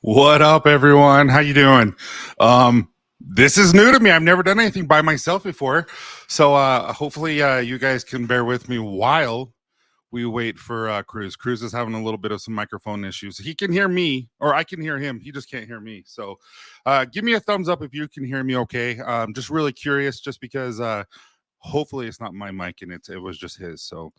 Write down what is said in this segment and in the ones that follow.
What up, everyone? How you doing? This is new to me. I've never done anything by myself before, so hopefully you guys can bear with me while we wait for Cruz. Cruz is having a little bit of some microphone issues. He can hear me, or I can hear him. He just can't hear me. So, give me a thumbs up if you can hear me. Okay. Just really curious, just because hopefully it's not my mic and it was just his. So.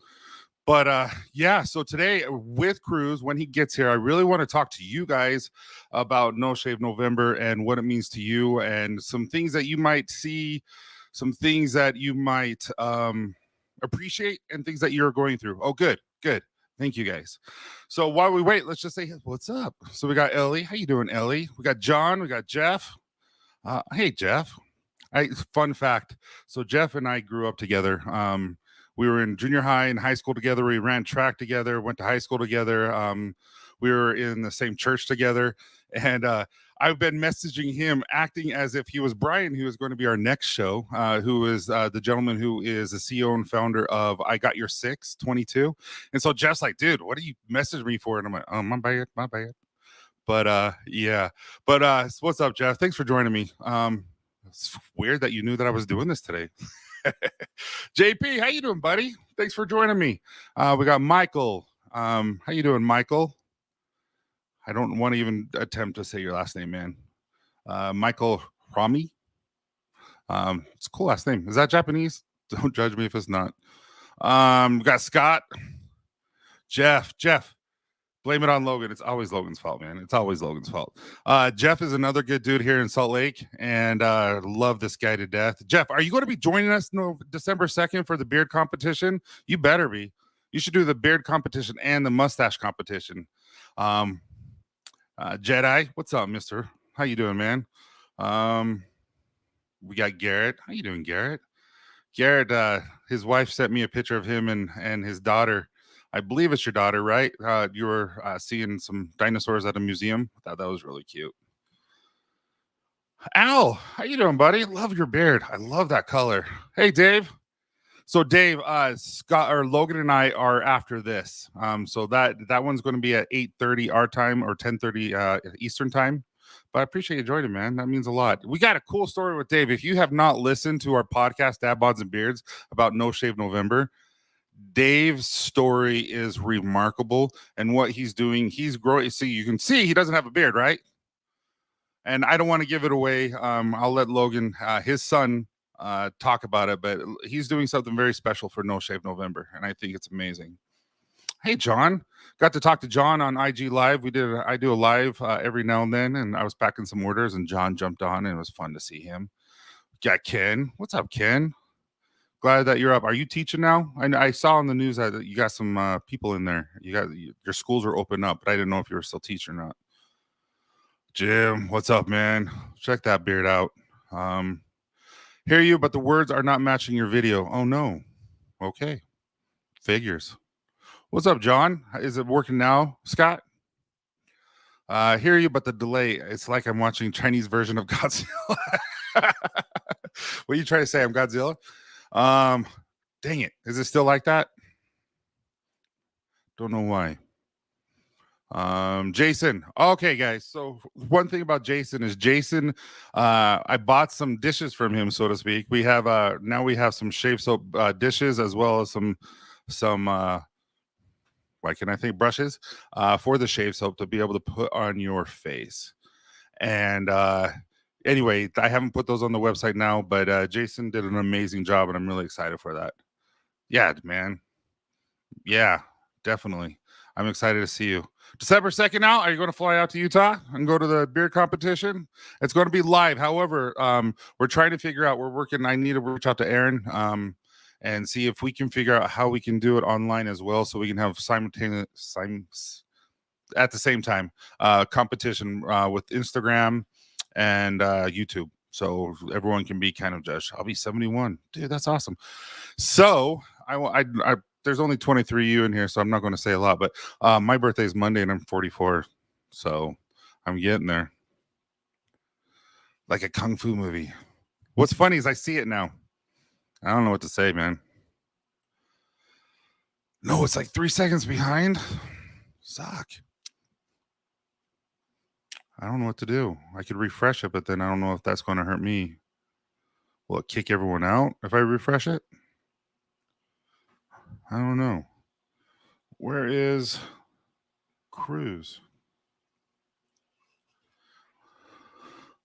But yeah, so today with Cruz, when he gets here, I really want to talk to you guys about No Shave November and what it means to you, and some things that you might see, some things that you might appreciate, and things that you're going through. Oh, good, good. Thank you guys. So while we wait, let's just say what's up. So we got Ellie. How you doing, Ellie? We got John. We got Jeff. Hey, Jeff. Fun fact. So Jeff and I grew up together. We were in junior high and high school together. We ran track together, went to high school together. We were in the same church together. And I've been messaging him, acting as if he was Brian, who is going to be our next show, who is the gentleman who is the CEO and founder of I Got Your Six 22. And so Jeff's like, dude, what do you message me for? And I'm like, oh, my bad, my bad. But yeah. But what's up, Jeff? Thanks for joining me. It's weird that you knew that I was doing this today. JP, how you doing, buddy? Thanks for joining me. We got Michael. How you doing, Michael? I don't want to even attempt to say your last name, man. Michael Rami. It's a cool last name. Is that Japanese? Don't judge me if it's not. We got Scott. Jeff. Blame it on Logan. It's always Logan's fault, man. It's always Logan's fault. Jeff is another good dude here in Salt Lake, and love this guy to death. Jeff, are you going to be joining us December 2nd for the beard competition? You better be. You should do the beard competition and the mustache competition. Jedi, what's up, mister? How you doing, man? We got Garrett. How you doing, Garrett? Garrett, his wife sent me a picture of him and his daughter. I believe it's your daughter, right? You were seeing some dinosaurs at a museum. I thought that was really cute. Al, how you doing, buddy? Love your beard. I love that color. Hey, Dave. So Dave, Scott or Logan and I are after this. So that one's going to be at 8:30 our time or 10:30 Eastern time. But I appreciate you joining, man. That means a lot. We got a cool story with Dave. If you have not listened to our podcast, Dad Bods and Beards, about No Shave November, Dave's story is remarkable, and what he's doing, he's growing. See, you can see he doesn't have a beard, right? And I don't want to give it away. I'll let Logan, his son, talk about it, but he's doing something very special for No Shave November, and I think it's amazing. Hey, John, got to talk to John on IG Live. I do a live every now and then, and I was packing some orders, and John jumped on, and it was fun to see him. Got Ken. What's up, Ken? Glad that you're up. Are you teaching now? I saw on the news that you got some people in there. Your schools are open up, but I didn't know if you were still teaching or not. Jim, what's up, man? Check that beard out. Hear you, but the words are not matching your video. Oh no. Okay. Figures. What's up, John? Is it working now, Scott? Hear you, but the delay. It's like I'm watching Chinese version of Godzilla. What are you trying to say? I'm Godzilla? Dang it. Is it still like that? Don't know why. Jason. Okay, guys. So one thing about Jason is I bought some dishes from him, so to speak. We have now we have some shave soap dishes, as well as some why can I think brushes for the shave soap to be able to put on your face. And anyway, I haven't put those on the website now, but Jason did an amazing job, and I'm really excited for that. Yeah, man. Yeah, definitely. I'm excited to see you. December 2nd now, are you going to fly out to Utah and go to the beer competition? It's going to be live. However, we're trying to figure out, I need to reach out to Aaron and see if we can figure out how we can do it online as well, so we can have simultaneous at the same time competition with Instagram and YouTube, so everyone can be kind of judged. I'll be 71, dude. That's awesome. So I there's only 23 you in here, so I'm not going to say a lot, but my birthday is Monday and I'm 44, so I'm getting there. Like a kung fu movie. What's funny is I see it now. I don't know what to say, man. No, it's like 3 seconds behind. Suck. I don't know what to do. I could refresh it, but then I don't know if that's going to hurt me. Will it kick everyone out if I refresh it? I don't know. Where is Cruz?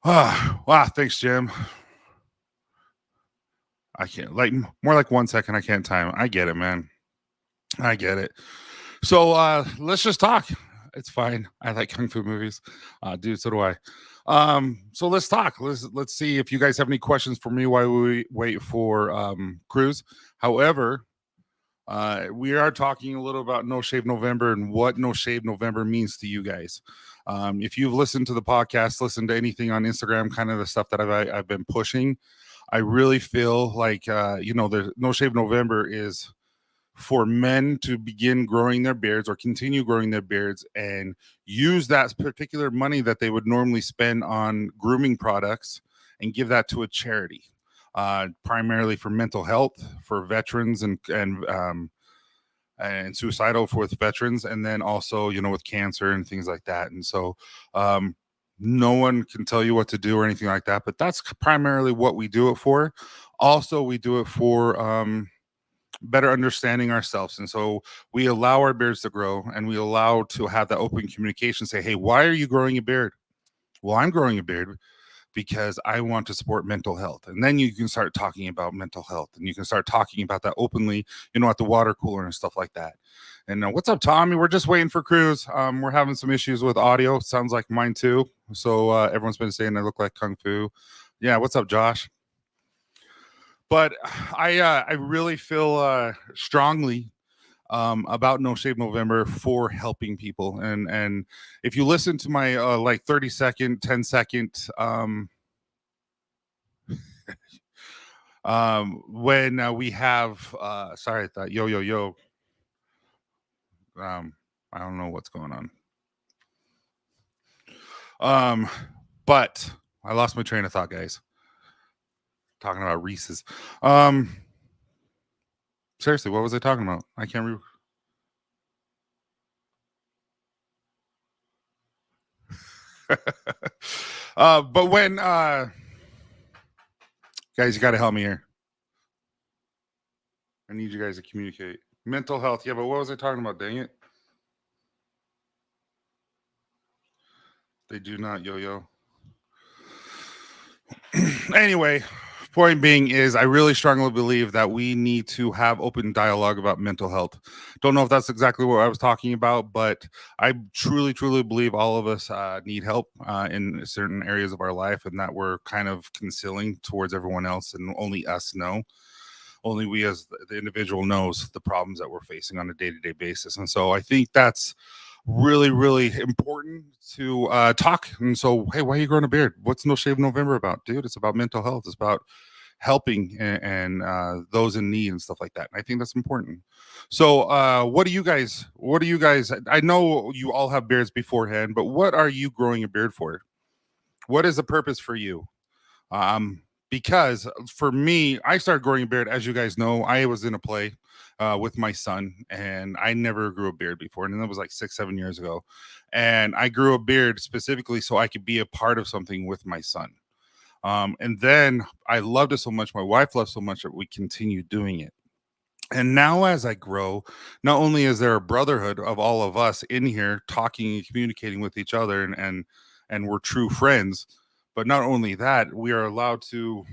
Wow. Thanks, Jim. I can't, like, more like 1 second. I can't time. I get it, man. I get it. So let's just talk. It's fine. I like kung fu movies. Dude, so do I. So let's talk. Let's see if you guys have any questions for me while we wait for Cruz. However, we are talking a little about No Shave November and what No Shave November means to you guys. If you've listened to the podcast, listened to anything on Instagram, kind of the stuff that I've been pushing, I really feel like the No Shave November is for men to begin growing their beards or continue growing their beards and use that particular money that they would normally spend on grooming products and give that to a charity, primarily for mental health, for veterans and suicidal with veterans, and then also with cancer and things like that. And so no one can tell you what to do or anything like that, but that's primarily what we do it for. Also, we do it for better understanding ourselves. And so we allow our beards to grow, and we allow to have that open communication. Say, hey, why are you growing a beard? Well, I'm growing a beard because I want to support mental health. And then you can start talking about mental health, and you can start talking about that openly, at the water cooler and stuff like that. And what's up, Tommy? We're just waiting for Cruz. We're having some issues with audio. Sounds like mine too. So everyone's been saying I look like Kung Fu. Yeah, what's up, Josh? But I really feel strongly about No Shave November for helping people. And if you listen to my like 30-second, 10-second when we have sorry, I thought yo. I don't know what's going on. But I lost my train of thought, guys. Talking about Reese's. Seriously, what was I talking about? I can't remember. But when guys, you got to help me here. I need you guys to communicate. Mental health. Yeah, but what was I talking about? Dang it. They do not yo-yo. Anyway, point being is I really strongly believe that we need to have open dialogue about mental health. Don't know if that's exactly what I was talking about, but I truly believe all of us need help in certain areas of our life, and that we're kind of concealing towards everyone else, and only us know. Only we as the individual knows the problems that we're facing on a day-to-day basis. And so I think that's really important to talk. And so, hey, why are you growing a beard? What's No Shave November about? Dude, it's about mental health. It's about helping and those in need and stuff like that. And I think that's important. So what do you guys I know you all have beards beforehand, but what are you growing a beard for? What is the purpose for you? Because for me, I started growing a beard. As you guys know, I was in a play with my son, and I never grew a beard before. And that was like 6-7 years ago. And I grew a beard specifically so I could be a part of something with my son. And then I loved it so much. My wife loved so much that we continued doing it. And now, as I grow, not only is there a brotherhood of all of us in here talking and communicating with each other, and we're true friends, but not only that, we are allowed to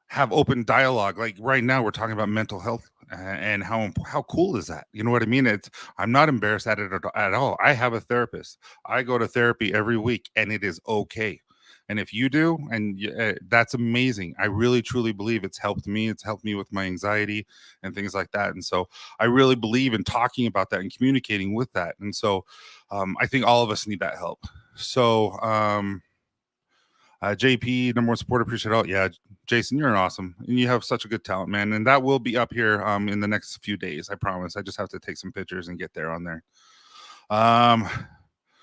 have open dialogue. Like right now, we're talking about mental health and how cool is that? You know what I mean? I'm not embarrassed at it at all. I have a therapist. I go to therapy every week, and it is okay. And if you do, and that's amazing. I really truly believe it's helped me. It's helped me with my anxiety and things like that. And so I really believe in talking about that and communicating with that. And so I think all of us need that help. So JP, number one supporter, appreciate it all. Yeah, Jason, you're an awesome, and you have such a good talent, man. And that will be up here in the next few days. I promise. I just have to take some pictures and get there on there.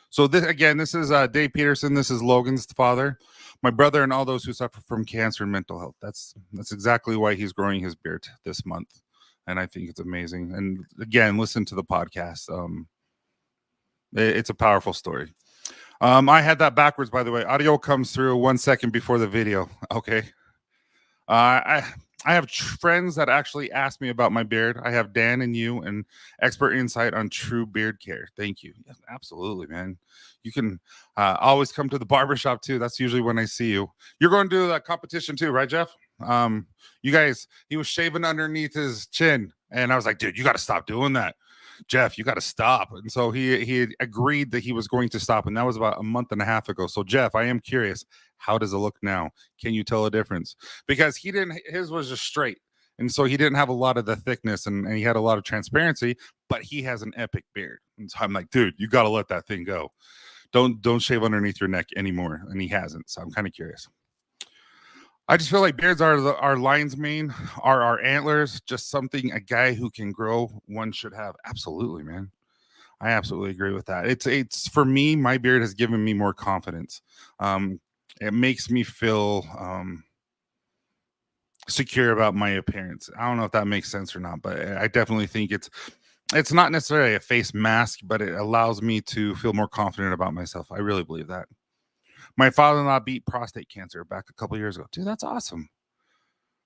So this is Dave Peterson. This is Logan's father, my brother, and all those who suffer from cancer and mental health. That's exactly why he's growing his beard this month, and I think it's amazing. And again, listen to the podcast. It's a powerful story. I had that backwards, by the way. Audio comes through 1 second before the video. Okay. I have friends that actually ask me about my beard. I have Dan and you and expert insight on true beard care. Thank you. Yes, absolutely, man. You can always come to the barbershop too. That's usually when I see you. You're going to do that competition too, right, Jeff? You guys, he was shaving underneath his chin, and I was like, dude, you got to stop doing that. Jeff, you got to stop. And so he agreed that he was going to stop, and that was about a month and a half ago. So Jeff, I am curious, how does it look now? Can you tell a difference? Because he didn't, his was just straight, and so he didn't have a lot of the thickness, and he had a lot of transparency, but he has an epic beard. And so I'm like, dude, you got to let that thing go. Don't shave underneath your neck anymore. And he hasn't. So I'm kind of curious. I just feel like beards are our lion's mane, are our antlers, just something a guy who can grow one should have. Absolutely, man. I absolutely agree with that. It's for me, my beard has given me more confidence. It makes me feel secure about my appearance. I don't know if that makes sense or not, but I definitely think it's not necessarily a face mask, but it allows me to feel more confident about myself. I really believe that. My father-in-law beat prostate cancer back a couple years ago. Dude, that's awesome.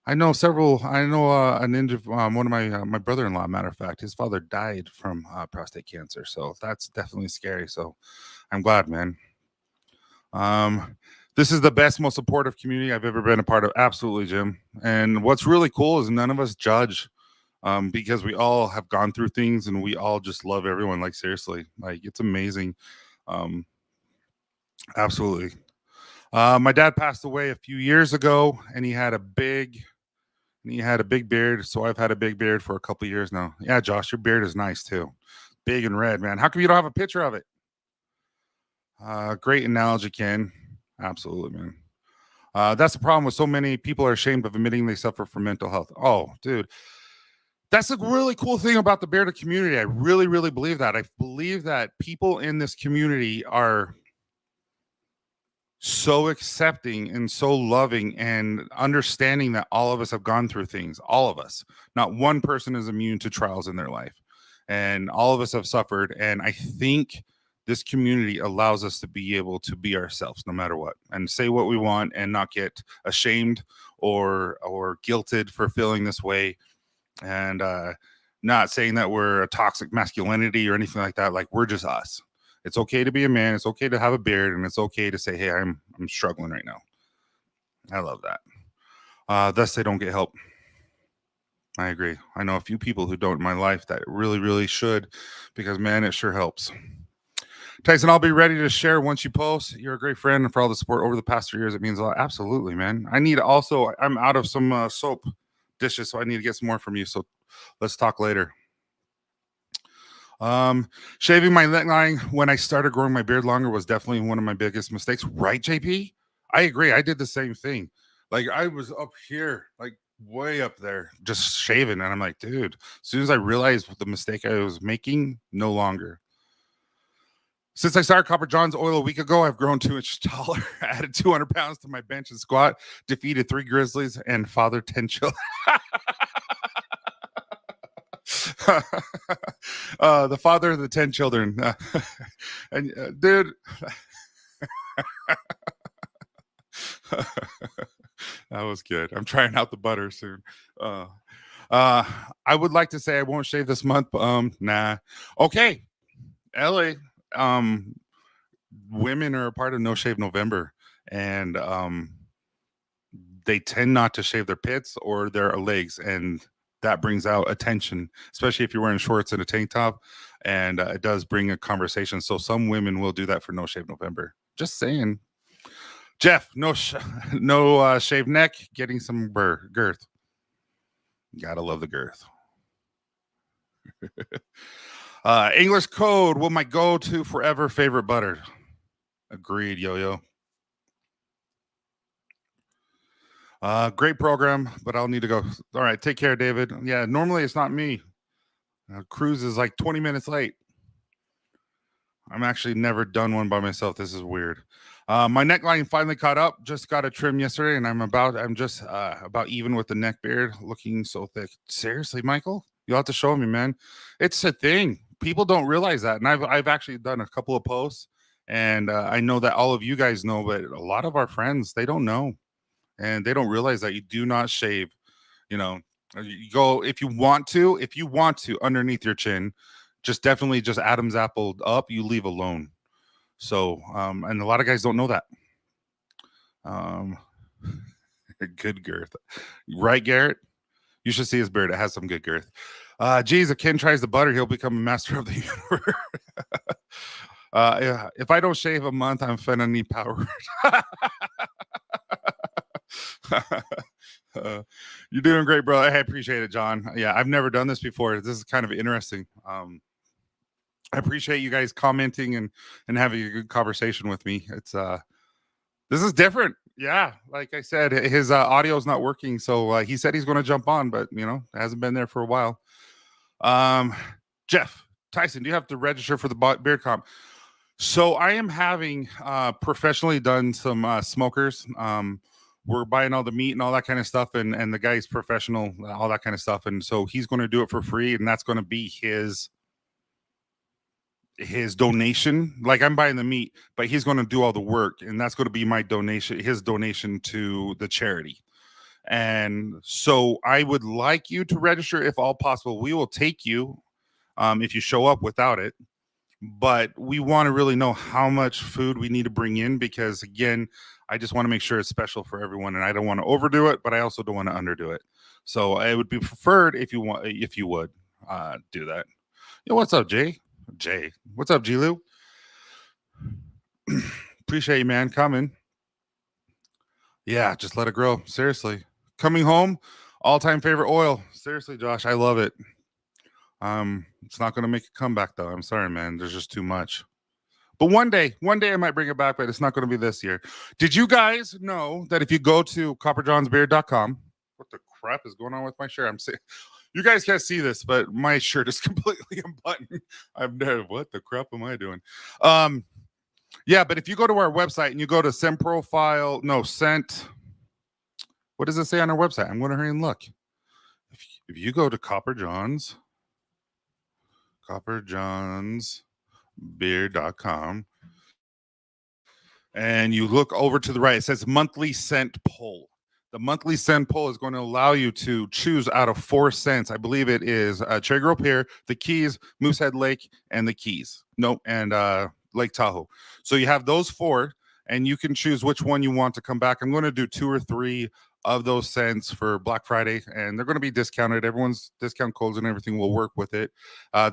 I know several. I know an one of my brother-in-law. Matter of fact, his father died from prostate cancer, so that's definitely scary. So I'm glad, man. This is the best, most supportive community I've ever been a part of. Absolutely, Jim. And what's really cool is none of us judge, because we all have gone through things, and we all just love everyone. Like seriously, like it's amazing. Absolutely. My dad passed away a few years ago, and he had a big beard. So I've had a big beard for a couple years now. Yeah, Josh, your beard is nice too, big and red, man. How come you don't have a picture of it? Great analogy, Ken. Absolutely, man. That's the problem with so many people are ashamed of admitting they suffer from mental health. Oh, dude. That's a really cool thing about the bearded community. I really, really believe that. I believe that people in this community are so accepting and so loving and understanding that all of us have gone through things. All of us. Not one person is immune to trials in their life. And all of us have suffered. And I think this community allows us to be able to be ourselves no matter what and say what we want and not get ashamed or guilted for feeling this way. And not saying that we're a toxic masculinity or anything like that. Like we're just us. It's okay to be a man. It's okay to have a beard, and it's okay to say, "Hey, I'm struggling right now." I love that. Thus, they don't get help. I agree. I know a few people who don't in my life that really, really should, because man, it sure helps. Tyson, I'll be ready to share once you post. You're a great friend, and for all the support over the past 3 years, it means a lot. Absolutely, man. I need also. I'm out of some soap dishes, so I need to get some more from you. So let's talk later. Shaving my neckline when I started growing my beard longer was definitely one of my biggest mistakes. Right, JP? I agree. I did the same thing. Like I was up here, like way up there, just shaving, and I'm like, dude. As soon as I realized the mistake I was making, no longer. Since I started Copper John's oil a week ago, I've grown 2 inches taller, added 200 pounds to my bench and squat, defeated 3 grizzlies, and fathered 10 children. The father of the 10 children. And dude, that was good. I'm trying out the butter soon. I would like to say I won't shave this month, but nah. Okay. LA, women are a part of No Shave November, and they tend not to shave their pits or their legs, and that brings out attention, especially if you're wearing shorts and a tank top, and it does bring a conversation. So some women will do that for No Shave November. Just saying. Jeff, no shaved neck, getting some girth. Gotta love the girth. English code will my go-to forever favorite butter. Agreed, yo-yo. Great program, but I'll need to go. All right, take care, David. Yeah, normally it's not me. Cruise is like 20 minutes late. I'm actually never done one by myself. This is weird. My neckline finally caught up. Just got a trim yesterday, and I'm just about even with the neck beard, looking so thick. Seriously, Michael, you'll have to show me, man. It's a thing. people don't realize that, and I've actually done a couple of posts, and I know that all of you guys know, but a lot of our friends, they don't know, and they don't realize that you do not shave. You know, you go if you want to underneath your chin, just definitely just Adam's apple up. You leave alone. So, and a lot of guys don't know that. Um, good girth, right, Garrett? You should see his beard. It has some good girth. Geez, if Ken tries the butter, he'll become a master of the universe. Yeah, if I don't shave a month, I'm finna need power. You're doing great, bro. I appreciate it, John. Yeah, I've never done this before. This is kind of interesting. I appreciate you guys commenting and having a good conversation with me. It's this is different. Yeah, like I said, his audio is not working, so he said he's going to jump on, but you know, hasn't been there for a while. Jeff Tyson, do you have to register for the beard comp? So I am having professionally done some smokers. We're buying all the meat and all that kind of stuff, and the guy's professional, all that kind of stuff, and so he's going to do it for free, and that's going to be his donation. Like, I'm buying the meat, but he's going to do all the work, and that's going to be my donation, his donation to the charity. And so I would like you to register if all possible. We will take you if you show up without it, but we want to really know how much food we need to bring in, because again, I just want to make sure it's special for everyone, and I don't want to overdo it, but I also don't want to underdo it. So it would be preferred if you would do that. Yo, what's up, Jay? What's up, G-Lou? Appreciate you, man, coming. Yeah, just let it grow. Seriously. Coming home, all-time favorite oil. Seriously, Josh, I love it. It's not going to make a comeback, though. I'm sorry, man. There's just too much. But one day I might bring it back, but it's not going to be this year. Did you guys know that if you go to copperjohnsbeard.com, what the crap is going on with my shirt? I'm saying, you guys can't see this, but my shirt is completely unbuttoned. I'm dead. What the crap am I doing? Yeah, but if you go to our website and you go to send profile, no, sent. What does it say on our website? I'm going to hurry and look. If you go to copperjohnsbeard.com, and you look over to the right, it says monthly scent poll. The monthly scent poll is going to allow you to choose out of 4 scents. I believe it is Cherry Grove Pier, the Keys, Moosehead Lake, and the Keys. Nope, and Lake Tahoe. So you have those 4, and you can choose which one you want to come back. I'm going to do 2 or 3 of those scents for Black Friday, and they're going to be discounted. Everyone's discount codes and everything will work with it.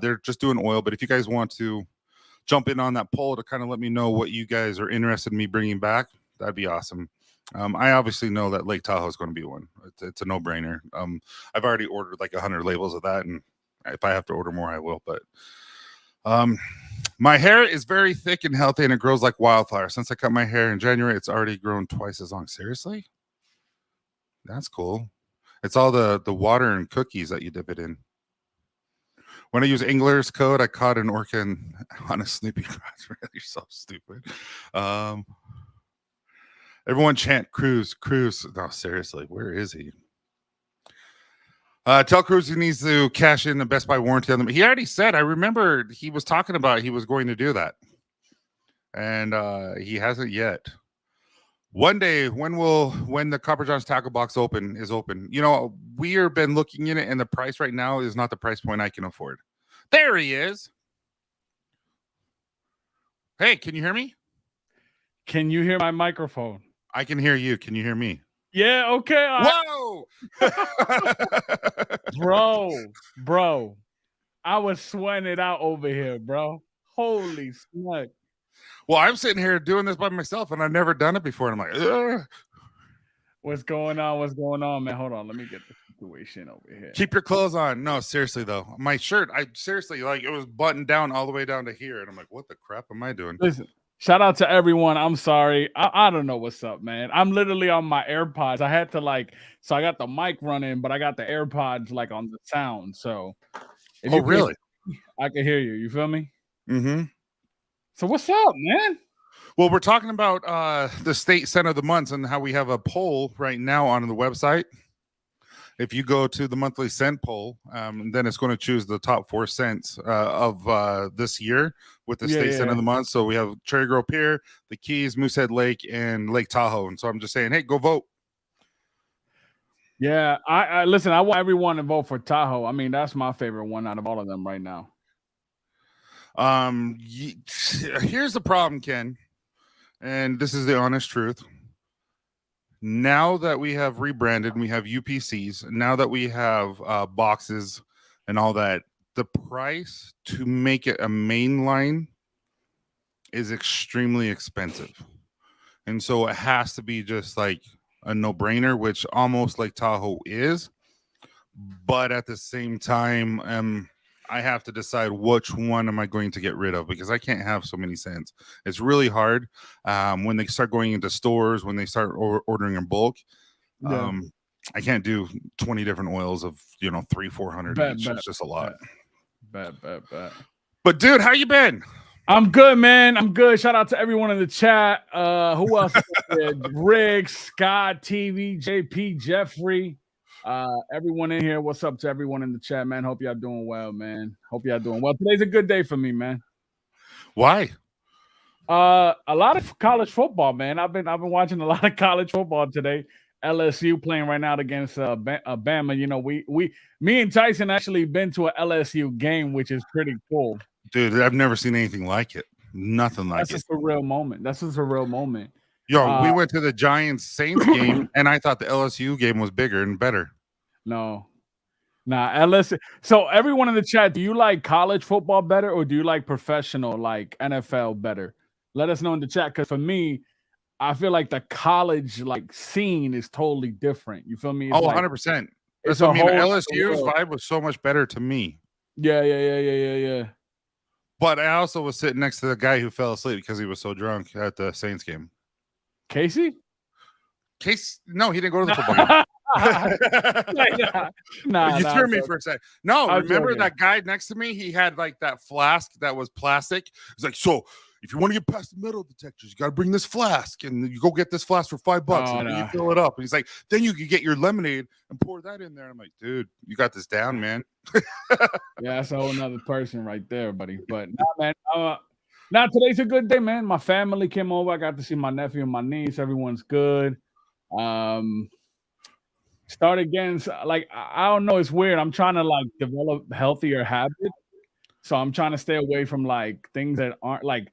They're just doing oil, but if you guys want to jump in on that poll to kind of let me know what you guys are interested in me bringing back, that'd be awesome. I obviously know that Lake Tahoe is going to be one. It's a no-brainer. I've already ordered like 100 labels of that, and if I have to order more, I will. But my hair is very thick and healthy, and it grows like wildfire. Since I cut my hair in January, it's already grown twice as long. Seriously? That's cool. It's all the water and cookies that you dip it in. When I use Engler's code, I caught an orca on a Snoopy cross. You're so stupid. Everyone chant Cruz. No, seriously, where is he? Tell Cruz he needs to cash in the Best Buy warranty on them. He already said, I remember he was talking about he was going to do that. And he hasn't yet. One day, when the Copper John's tackle box is open, you know, we have been looking in it, and the price right now is not the price point I can afford. There he is. Hey, can you hear me? Can you hear my microphone? I can hear you. Can you hear me? Yeah, okay. Whoa! Bro. I was sweating it out over here, bro. Holy smoke. Well, I'm sitting here doing this by myself, and I've never done it before. And I'm like, ugh. What's going on, man? Hold on. Let me get the situation over here. Keep your clothes on. No, seriously, though. My shirt, I seriously, like, it was buttoned down all the way down to here. And I'm like, what the crap am I doing? Listen, shout out to everyone. I'm sorry. I don't know what's up, man. I'm literally on my AirPods. I had to so I got the mic running, but I got the AirPods like on the sound. So if really? I can hear you. You feel me? Mm-hmm. So what's up, man? Well, we're talking about the state scent of the months and how we have a poll right now on the website. if you go to the monthly scent poll, then it's going to choose the top 4 scents of this year with the state scent of the month. So we have Cherry Grove Pier, the Keys, Moosehead Lake, and Lake Tahoe. And so I'm just saying, hey, go vote. Yeah, I listen. I want everyone to vote for Tahoe. I mean, that's my favorite one out of all of them right now. Here's the problem, Ken, and this is the honest truth. Now that we have rebranded, and we have UPCs. Now that we have boxes and all that, the price to make it a main line is extremely expensive, and so it has to be just like a no-brainer, which almost like Tahoe is. But at the same time, I have to decide which one am I going to get rid of, because I can't have so many scents. It's really hard when they start going into stores, when they start ordering in bulk. I can't do 20 different oils of 300-400 each. It's just a lot. Bet. But dude, how you been? I'm good, man. I'm good. Shout out to everyone in the chat. Who else? Rick, Scott, TV, JP, Jeffrey. Everyone in here, what's up to everyone in the chat, man? Hope y'all doing well, man. Hope y'all doing well. Today's a good day for me, man. Why? A lot of college football, man. I've been watching a lot of college football today. LSU playing right now against Bama. Me and Tyson actually been to a LSU game, which is pretty cool. Dude, I've never seen anything like it. Nothing like it. That's just a real moment. Yo, we went to the Giants-Saints game, and I thought the LSU game was bigger and better. No. Nah, LSU. So everyone in the chat, do you like college football better, or do you like professional, like NFL better? Let us know in the chat, because for me, I feel like the college scene is totally different. You feel me? It's 100%. That's what I mean. LSU's vibe was so much better to me. Yeah. But I also was sitting next to the guy who fell asleep because he was so drunk at the Saints game. Casey? No, he didn't go to the football game. You threw me for a second. No, remember that guy next to me? He had like that flask that was plastic. He's like, so if you want to get past the metal detectors, you got to bring this flask, and you go get this flask for $5, and you fill it up. And he's like, then you can get your lemonade and pour that in there. I'm like, dude, you got this down, man. Yeah, that's a whole nother person right there, buddy. But nah, man. Now today's a good day, man. My family came over. I got to see my nephew and my niece. Everyone's good. Start again. I don't know. It's weird. I'm trying to develop healthier habits. So I'm trying to stay away from things that aren't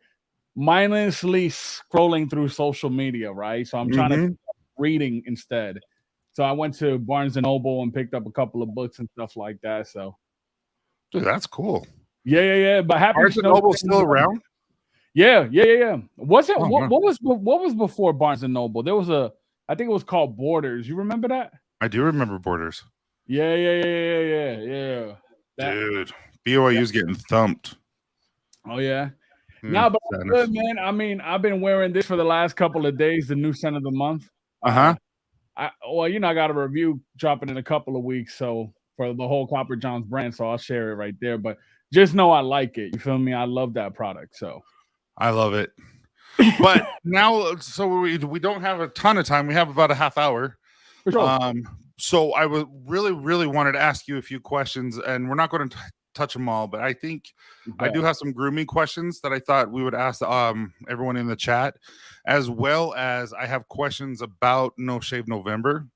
mindlessly scrolling through social media, right? So I'm trying to reading instead. So I went to Barnes & Noble and picked up a couple of books and stuff like that. So, dude, that's cool. Yeah. But Barnes & Noble's still around? Yeah. What was before Barnes & Noble? There was I think it was called Borders. You remember that? I do remember Borders. Yeah. Dude, BYU's getting thumped. Oh yeah. No, but I'm good, man. I mean, I've been wearing this for the last couple of days, the new scent of the month. I got a review dropping in a couple of weeks, so for the whole Copper Johns brand, so I'll share it right there. But just know I like it. You feel me? I love that product. So I love it. But now, so we don't have a ton of time. We have about a half hour. For sure. So I would really wanted to ask you a few questions, and we're not going to touch them all, but I think I do have some grooming questions that I thought we would ask everyone in the chat, as well as I have questions about No Shave November.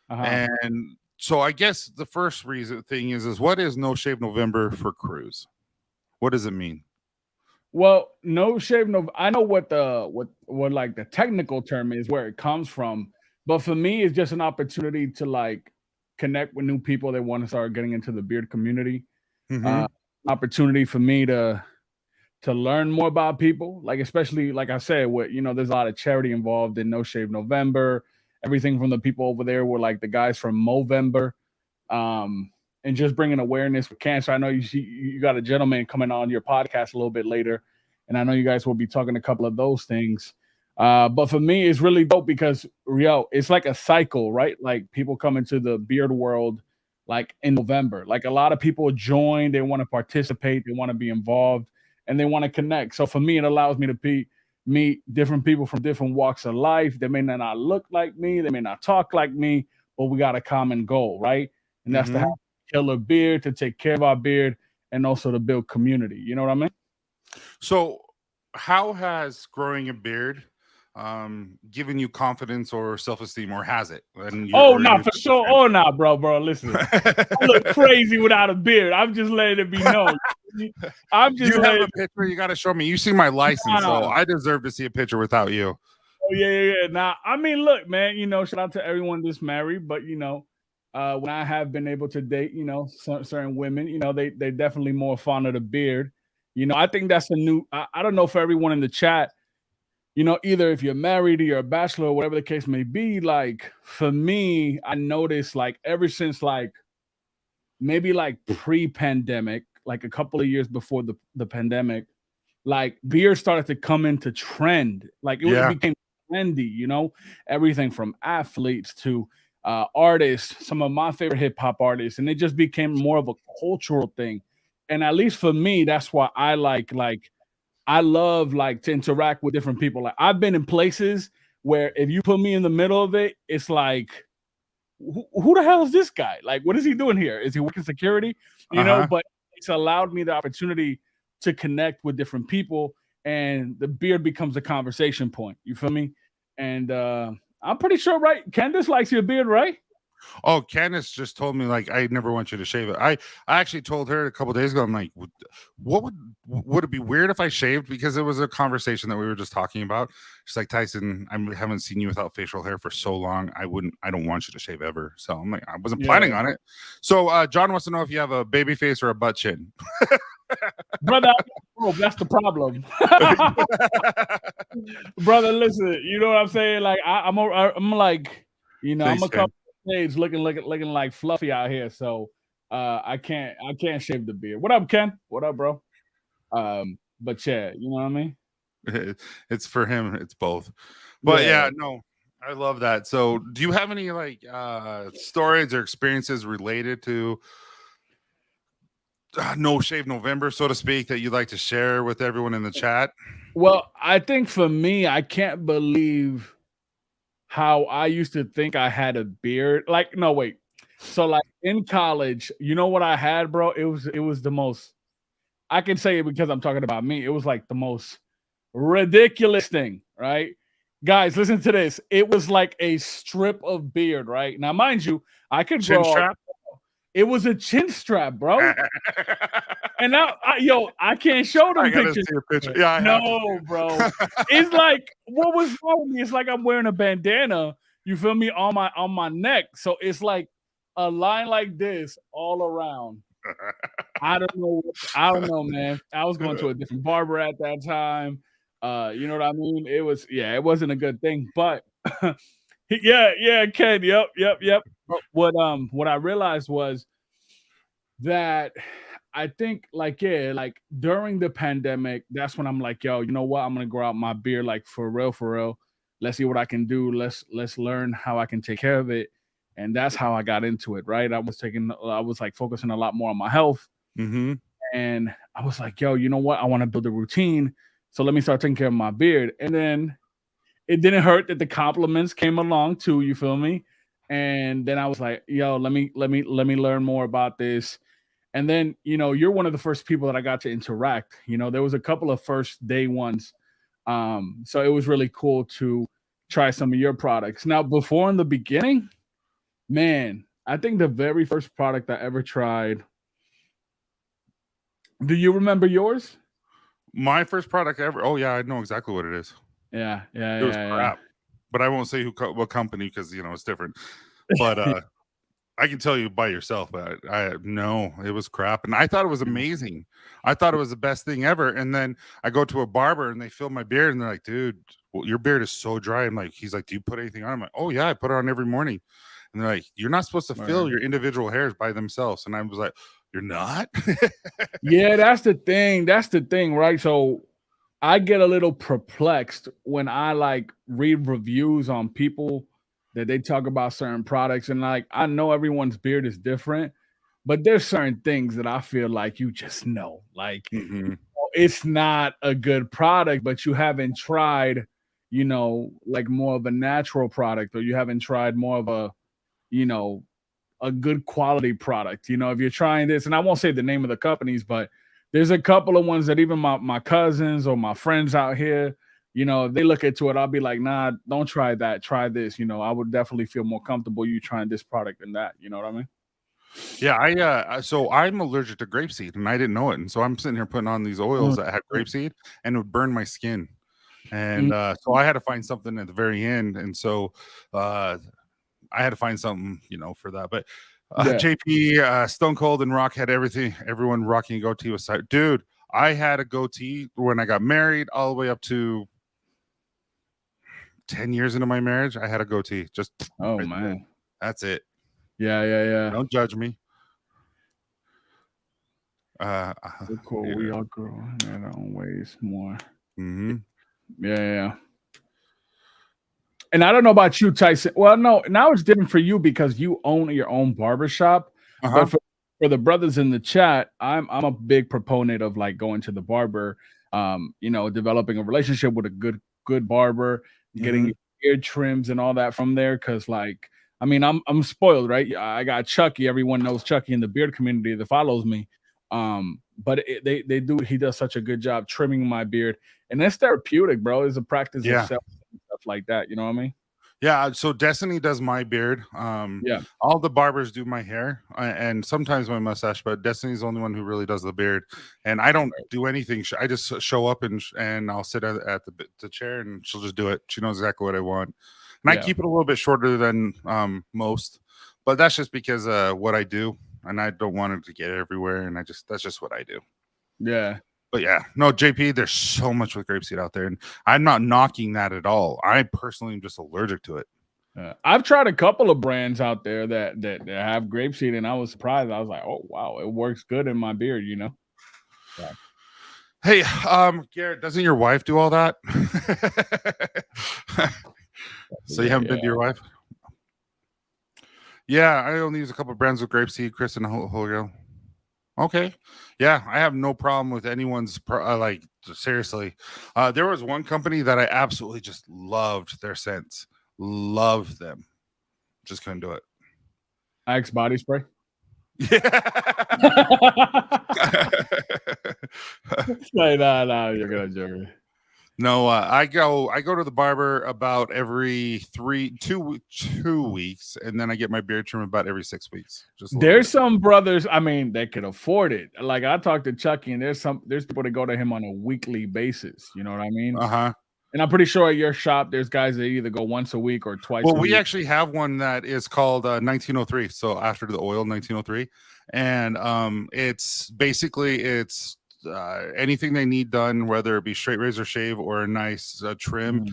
And so I guess the first thing is what is No Shave November for Cruz? What does it mean? Well, No Shave November, I know what the technical term is, where it comes from, but for me, it's just an opportunity to connect with new people that want to start getting into the beard community. Opportunity for me to learn more about people, especially like I said, there's a lot of charity involved in No Shave November. Everything from the people over there were the guys from Movember, and just bringing awareness for cancer. I know you got a gentleman coming on your podcast a little bit later, and I know you guys will be talking a couple of those things. But for me, it's really dope because it's like a cycle, right? People come into the beard world in November. A lot of people join, they want to participate, they want to be involved, and they want to connect. So for me, it allows me to meet different people from different walks of life. They may not look like me, they may not talk like me, but we got a common goal, right? and that's to have a killer beard, to take care of our beard, and also to build community. You know what I mean? So, how has growing a beard given you confidence or self-esteem, or has it? And Oh, no, for sure. Oh, no, bro. Listen, I look crazy without a beard. I'm just letting it be known. I'm just you have letting a picture. You got to show me. You see my license, so Nah. I deserve to see a picture without you. Oh, yeah. Now, I mean, look, man, shout out to everyone that's married, but when I have been able to date, certain women, they definitely more fond of the beard. I think that's a new. I don't know for everyone in the chat. Either if you're married or you're a bachelor or whatever the case may be. Like for me, I noticed like ever since like maybe like pre-pandemic, like a couple of years before the pandemic, like beer started to come into trend. Like it became trendy, everything from athletes to artists, some of my favorite hip hop artists, and it just became more of a cultural thing. And at least for me, that's why I I love like to interact with different people. Like I've been in places where if you put me in the middle of it, it's like, who the hell is this guy? Like, what is he doing here? Is he working security? But it's allowed me the opportunity to connect with different people, and the beard becomes a conversation point. You feel me? And I'm pretty sure, right? Candace likes your beard, right? Oh, Candace just told me like I never want you to shave it. I actually told her a couple days ago. I'm like, what would it be weird if I shaved? Because it was a conversation that we were just talking about. She's like, Tyson, I haven't seen you without facial hair for so long. I don't want you to shave ever. So I'm like, I wasn't planning on it. So John wants to know if you have a baby face or a butt chin. Brother, that's the problem. Brother, listen, you know what I'm saying? Like I'm like, I'm a couple days looking like Fluffy out here, so I can't shave the beard. What up, Ken? What up, bro? But yeah, you know what I mean? It's for him, it's both. But yeah, no, I love that. So do you have any like stories or experiences related to No Shave November, so to speak, that you'd like to share with everyone in the chat? Well, I think for me, I can't believe how I used to think I had a beard. Like, no, wait. So, like in college, you know what I had, bro? It was the most. I can say it because I'm talking about me. It was like the most ridiculous thing, right? Guys, listen to this. It was like a strip of beard, right? Now, mind you, I could Chin grow. strap? It was a chin strap, bro. And now, I can't show them pictures. See a picture. Yeah, no, bro. It's like, what was wrong with me? It's like I'm wearing a bandana. You feel me on my neck, so it's like a line like this all around. I don't know, man. I was going to a different barber at that time. You know what I mean? It wasn't a good thing, but yeah, Ken. Yep. What I realized was that I think like during the pandemic, that's when I'm like, yo, you know what? I'm gonna grow out my beard like for real. Let's see what I can do. Let's learn how I can take care of it. And that's how I got into it, right? I was like focusing a lot more on my health. And I was like, yo, you know what? I want to build a routine. So let me start taking care of my beard. And then it didn't hurt that the compliments came along too, you feel me? And then I was like, yo, let me learn more about this. And then, you're one of the first people that I got to interact. There was a couple of first day ones. So it was really cool to try some of your products. Now, before in the beginning, man, I think the very first product I ever tried. Do you remember yours? My first product ever. Oh yeah, I know exactly what it is. Yeah. It was crap. But I won't say what company because it's different. But I can tell you by yourself, but I no, it was crap. And I thought it was amazing. I thought it was the best thing ever. And then I go to a barber and they fill my beard and they're like, dude, well, your beard is so dry. I'm like, he's like, do you put anything on? I'm like, oh yeah, I put it on every morning. And they're like, you're not supposed to fill your individual hairs by themselves. And I was like, you're not? Yeah, that's the thing. That's the thing, right? So I get a little perplexed when I like read reviews on people that they talk about certain products. And like, I know everyone's beard is different, but there's certain things that I feel like you just know, like it's not a good product, but you haven't tried, like more of a natural product, or you haven't tried more of a, a good quality product. You know, if you're trying this, and I won't say the name of the companies, but there's a couple of ones that even my cousins or my friends out here, you know, they look into it. I'll be like, nah, don't try that. Try this. You know, I would definitely feel more comfortable you trying this product than that. You know what I mean? Yeah, so I'm allergic to grapeseed and I didn't know it. And so I'm sitting here putting on these oils that had grapeseed and it would burn my skin. And so I had to find something at the very end. And so I had to find something, you know, for that. But JP, Stone Cold and Rock had everything, everyone rocking a goatee was like, dude, I had a goatee when I got married all the way up to 10 years into my marriage. I had a goatee. Just right man. There. That's it. Yeah. Don't judge me. Cool. Yeah. We all grow in our own ways more. Mm-hmm. Yeah. And I don't know about you, Tyson. Well, no, now it's different for you because you own your own barbershop. But for the brothers in the chat, I'm a big proponent of like going to the barber, you know, developing a relationship with a good barber, getting ear trims and all that from there. Cause like, I mean, I'm spoiled, right? I got Chucky. Everyone knows Chucky in the beard community that follows me. But they do. He does such a good job trimming my beard, and that's therapeutic, bro. It's a practice of self and stuff like that. You know what I mean? Yeah. So Destiny does my beard. All the barbers do my hair and sometimes my mustache, but Destiny's the only one who really does the beard. And I don't do anything. I just show up and I'll sit at the chair and she'll just do it. She knows exactly what I want. And I keep it a little bit shorter than most, but that's just because what I do. And I don't want it to get everywhere. And that's just what I do. Yeah. But yeah, no, JP, there's so much with grapeseed out there. And I'm not knocking that at all. I personally am just allergic to it. I've tried a couple of brands out there that have grapeseed, and I was surprised. I was like, oh, wow, it works good in my beard, you know? Yeah. Hey, Garrett, doesn't your wife do all that? So you haven't been to your wife? Yeah, I only use a couple of brands of grapeseed, Chris and Julio. Okay. Yeah, I have no problem with anyone's like seriously. There was one company that I absolutely just loved their scents. Loved them. Just couldn't do it. Axe body spray. Yeah. No, you're gonna joke. No, I go to the barber about every 2 weeks, and then I get my beard trimmed about every 6 weeks. There's some brothers, I mean, they could afford it. Like I talked to Chucky, and there's people that go to him on a weekly basis. You know what I mean? And I'm pretty sure at your shop, there's guys that either go once a week or twice. Well, we actually have one that is called 1903. So after the oil, 1903, and it's basically anything they need done, whether it be straight razor shave or a nice trim,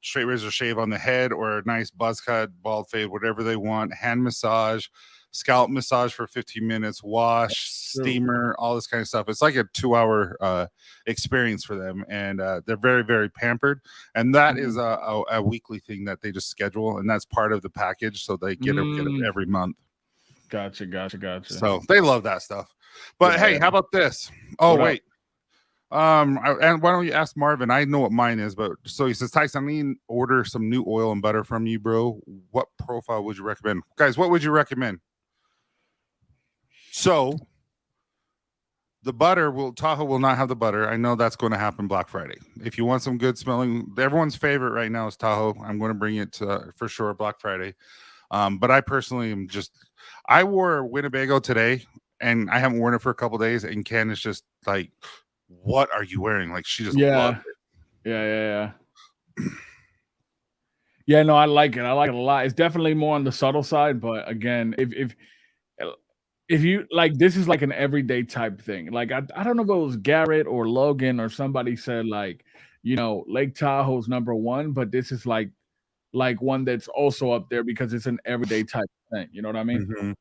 straight razor shave on the head or a nice buzz cut, bald fade, whatever they want, hand massage, scalp massage for 15 minutes, wash, steamer, all this kind of stuff. It's like a 2-hour experience for them, and they're very, very pampered. And that is a weekly thing that they just schedule, and that's part of the package, so they get it every month. Gotcha. So they love that stuff. But hey, how about this? Oh, wait. And why don't you ask Marvin? I know what mine is, but so he says, Tyson, I need to order some new oil and butter from you, bro. What profile would you recommend? Guys, what would you recommend? So the butter Tahoe will not have the butter. I know that's going to happen Black Friday. If you want some good smelling, everyone's favorite right now is Tahoe. I'm going to bring it to for sure Black Friday. But I personally am I wore Winnebago today and I haven't worn it for a couple days, and Ken is just like, what are you wearing? Like she just loved it. Yeah. Yeah, no, I like it. I like it a lot. It's definitely more on the subtle side, but again, if you like, this is like an everyday type thing. Like I don't know if it was Garrett or Logan or somebody said like, you know, Lake Tahoe's #1, but this is like one that's also up there because it's an everyday type thing. You know what I mean?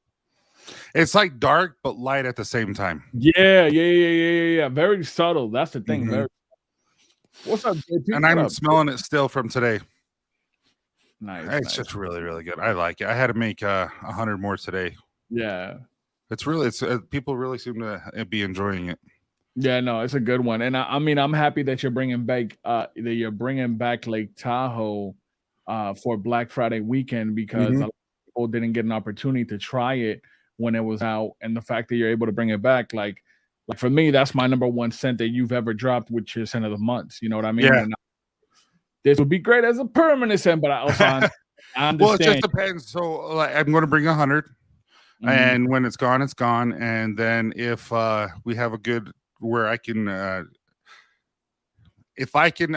It's like dark but light at the same time. Yeah. Very subtle. That's the thing. What's up, JP? And I'm smelling it still from today. Nice. It's just really, really good. I like it. I had to make 100 more today. Yeah. It's people really seem to be enjoying it. Yeah, no, it's a good one. And I mean, I'm happy that you're bringing back Lake Tahoe for Black Friday weekend because people didn't get an opportunity to try it when it was out, and the fact that you're able to bring it back, like for me, that's my number one scent that you've ever dropped, which is scent of the months. You know what I mean? Yeah. And this would be great as a permanent scent, but I also I understand. Well, it just depends. So like, I'm going to bring 100, and when it's gone, it's gone. And then if we have a good where I can, if I can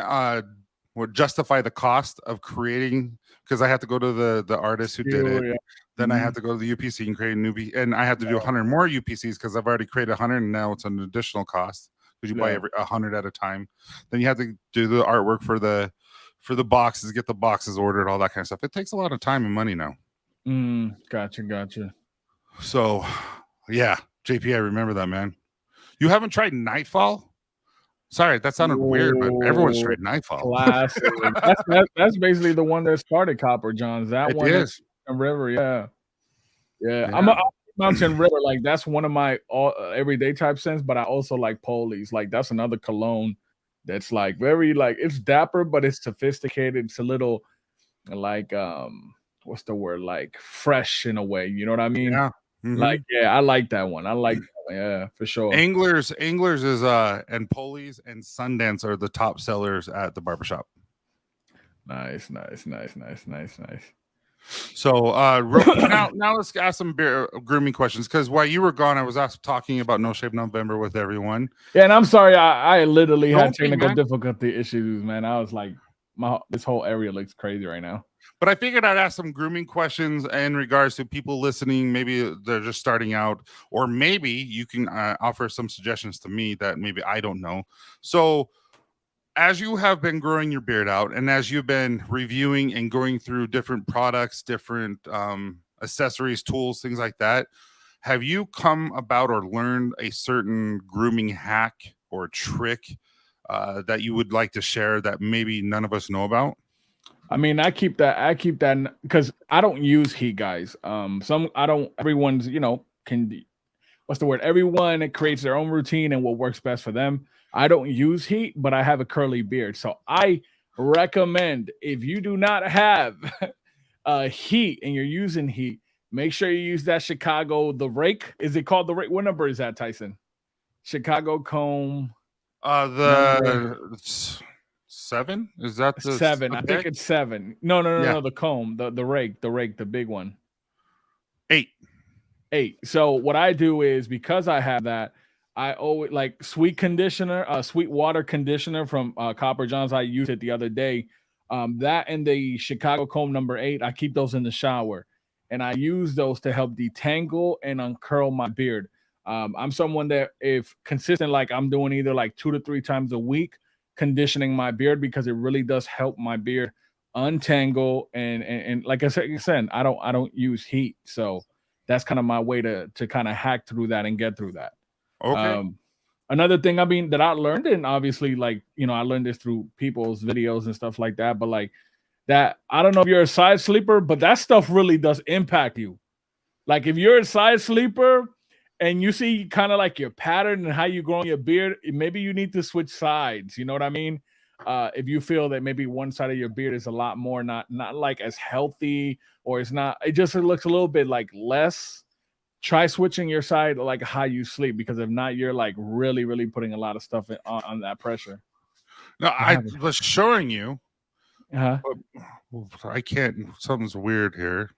would justify the cost of creating, because I have to go to the artist who did it. Yeah. Then I have to go to the UPC and create a new and I have to do 100 more UPCs because I've already created 100, and now it's an additional cost because you buy every 100 at a time. Then you have to do the artwork for the boxes, get the boxes ordered, all that kind of stuff. It takes a lot of time and money now. Gotcha. So, yeah, JP, I remember that, man. You haven't tried Nightfall? Sorry, that sounded weird, but everyone's tried Nightfall. Classic. that's basically the one that started Copper Johns. That it one is. River, yeah. I'm a Mountain River, like that's one of my everyday type scents, but I also like Polies. Like that's another cologne that's like very like it's dapper, but it's sophisticated. It's a little like what's the word? Like fresh in a way. You know what I mean? Yeah. Like I like that one. I like that one, yeah, for sure. Anglers is and Polies and Sundance are the top sellers at the barbershop. Nice. So now let's ask some grooming questions, because while you were gone, I was talking about No Shave November with everyone. Yeah, and I'm sorry, I literally had technical difficulty issues, man. I was like, this whole area looks crazy right now. But I figured I'd ask some grooming questions in regards to people listening. Maybe they're just starting out, or maybe you can offer some suggestions to me that maybe I don't know. So as you have been growing your beard out, and as you've been reviewing and going through different products, different accessories, tools, things like that, have you come about or learned a certain grooming hack or trick that you would like to share that maybe none of us know about? I mean, I keep that because I don't use heat, guys. Everyone's, what's the word? Everyone creates their own routine and what works best for them. I don't use heat, but I have a curly beard. So I recommend, if you do not have heat and you're using heat, make sure you use that Chicago, the rake. Is it called the rake? What number is that, Tyson? Chicago comb. The 7? Is that the 7? I think it's 7. No, the comb, the rake, the big one. 8. So what I do is, because I have that, I always like sweet water conditioner from Copper Johns. I used it the other day. That and the Chicago comb number 8, I keep those in the shower, and I use those to help detangle and uncurl my beard. I'm someone that, if consistent, like I'm doing either like 2 to 3 times a week conditioning my beard, because it really does help my beard untangle and like I said, I don't use heat, so that's kind of my way to kind of hack through that and get through that. Okay. Another thing, I mean, that I learned, and obviously, like, I learned this through people's videos and stuff like that, but like that, I don't know if you're a side sleeper, but that stuff really does impact you. Like if you're a side sleeper and you see kind of like your pattern and how you grow your beard, maybe you need to switch sides. You know what I mean? If you feel that maybe one side of your beard is a lot more not like as healthy, or it looks a little bit like less, try switching your side, like how you sleep, because if not, you're like really, really putting a lot of stuff on that pressure. No, I was showing you. I can't. Something's weird here.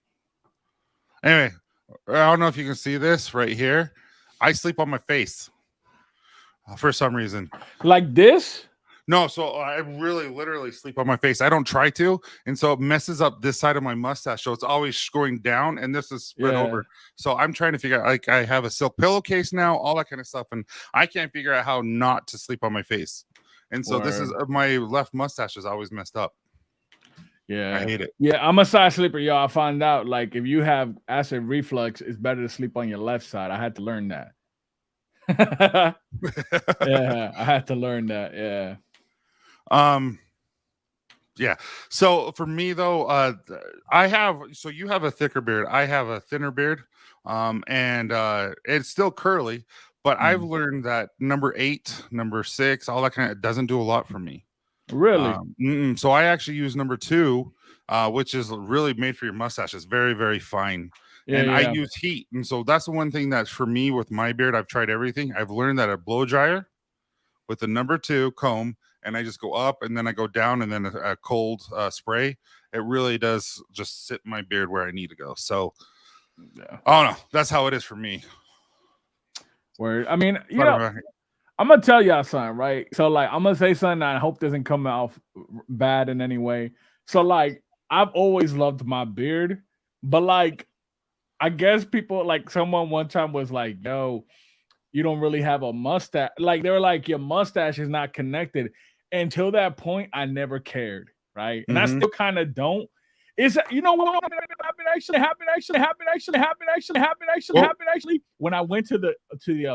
Anyway, I don't know if you can see this right here. I sleep on my face for some reason. Like this? No, so I really literally sleep on my face. I don't try to, and so it messes up this side of my mustache. So it's always going down, and this is spread over. So I'm trying to figure out, like, I have a silk pillowcase now, all that kind of stuff, and I can't figure out how not to sleep on my face. And so this is my left mustache is always messed up. Yeah, I hate it. Yeah, I'm a side sleeper, y'all. I found out, like, if you have acid reflux, it's better to sleep on your left side. I had to learn that. Yeah, I had to learn that. Yeah. Yeah. So for me though, you have a thicker beard. I have a thinner beard. And it's still curly, but I've learned that number 8, number 6, all that kind of doesn't do a lot for me. Really? So I actually use number 2, which is really made for your mustache. It's very, very fine. Yeah, And I yeah. use heat. And so that's the one thing that for me with my beard, I've tried everything. I've learned that a blow dryer with the number 2 comb, and I just go up and then I go down and then a cold spray. It really does just sit my beard where I need to go. So, Yeah. oh no, that's how it is for me. Where I mean, you But, know, I'm gonna tell y'all something, right? So like, I'm gonna say something that I hope doesn't come out bad in any way. So like, I've always loved my beard, but like, I guess people like someone one time was like, "Yo, you don't really have a mustache." Like they were like, "Your mustache is not connected." Until that point, I never cared, right? And I Mhm. still kind of don't. Is you know what happened actually when I went to the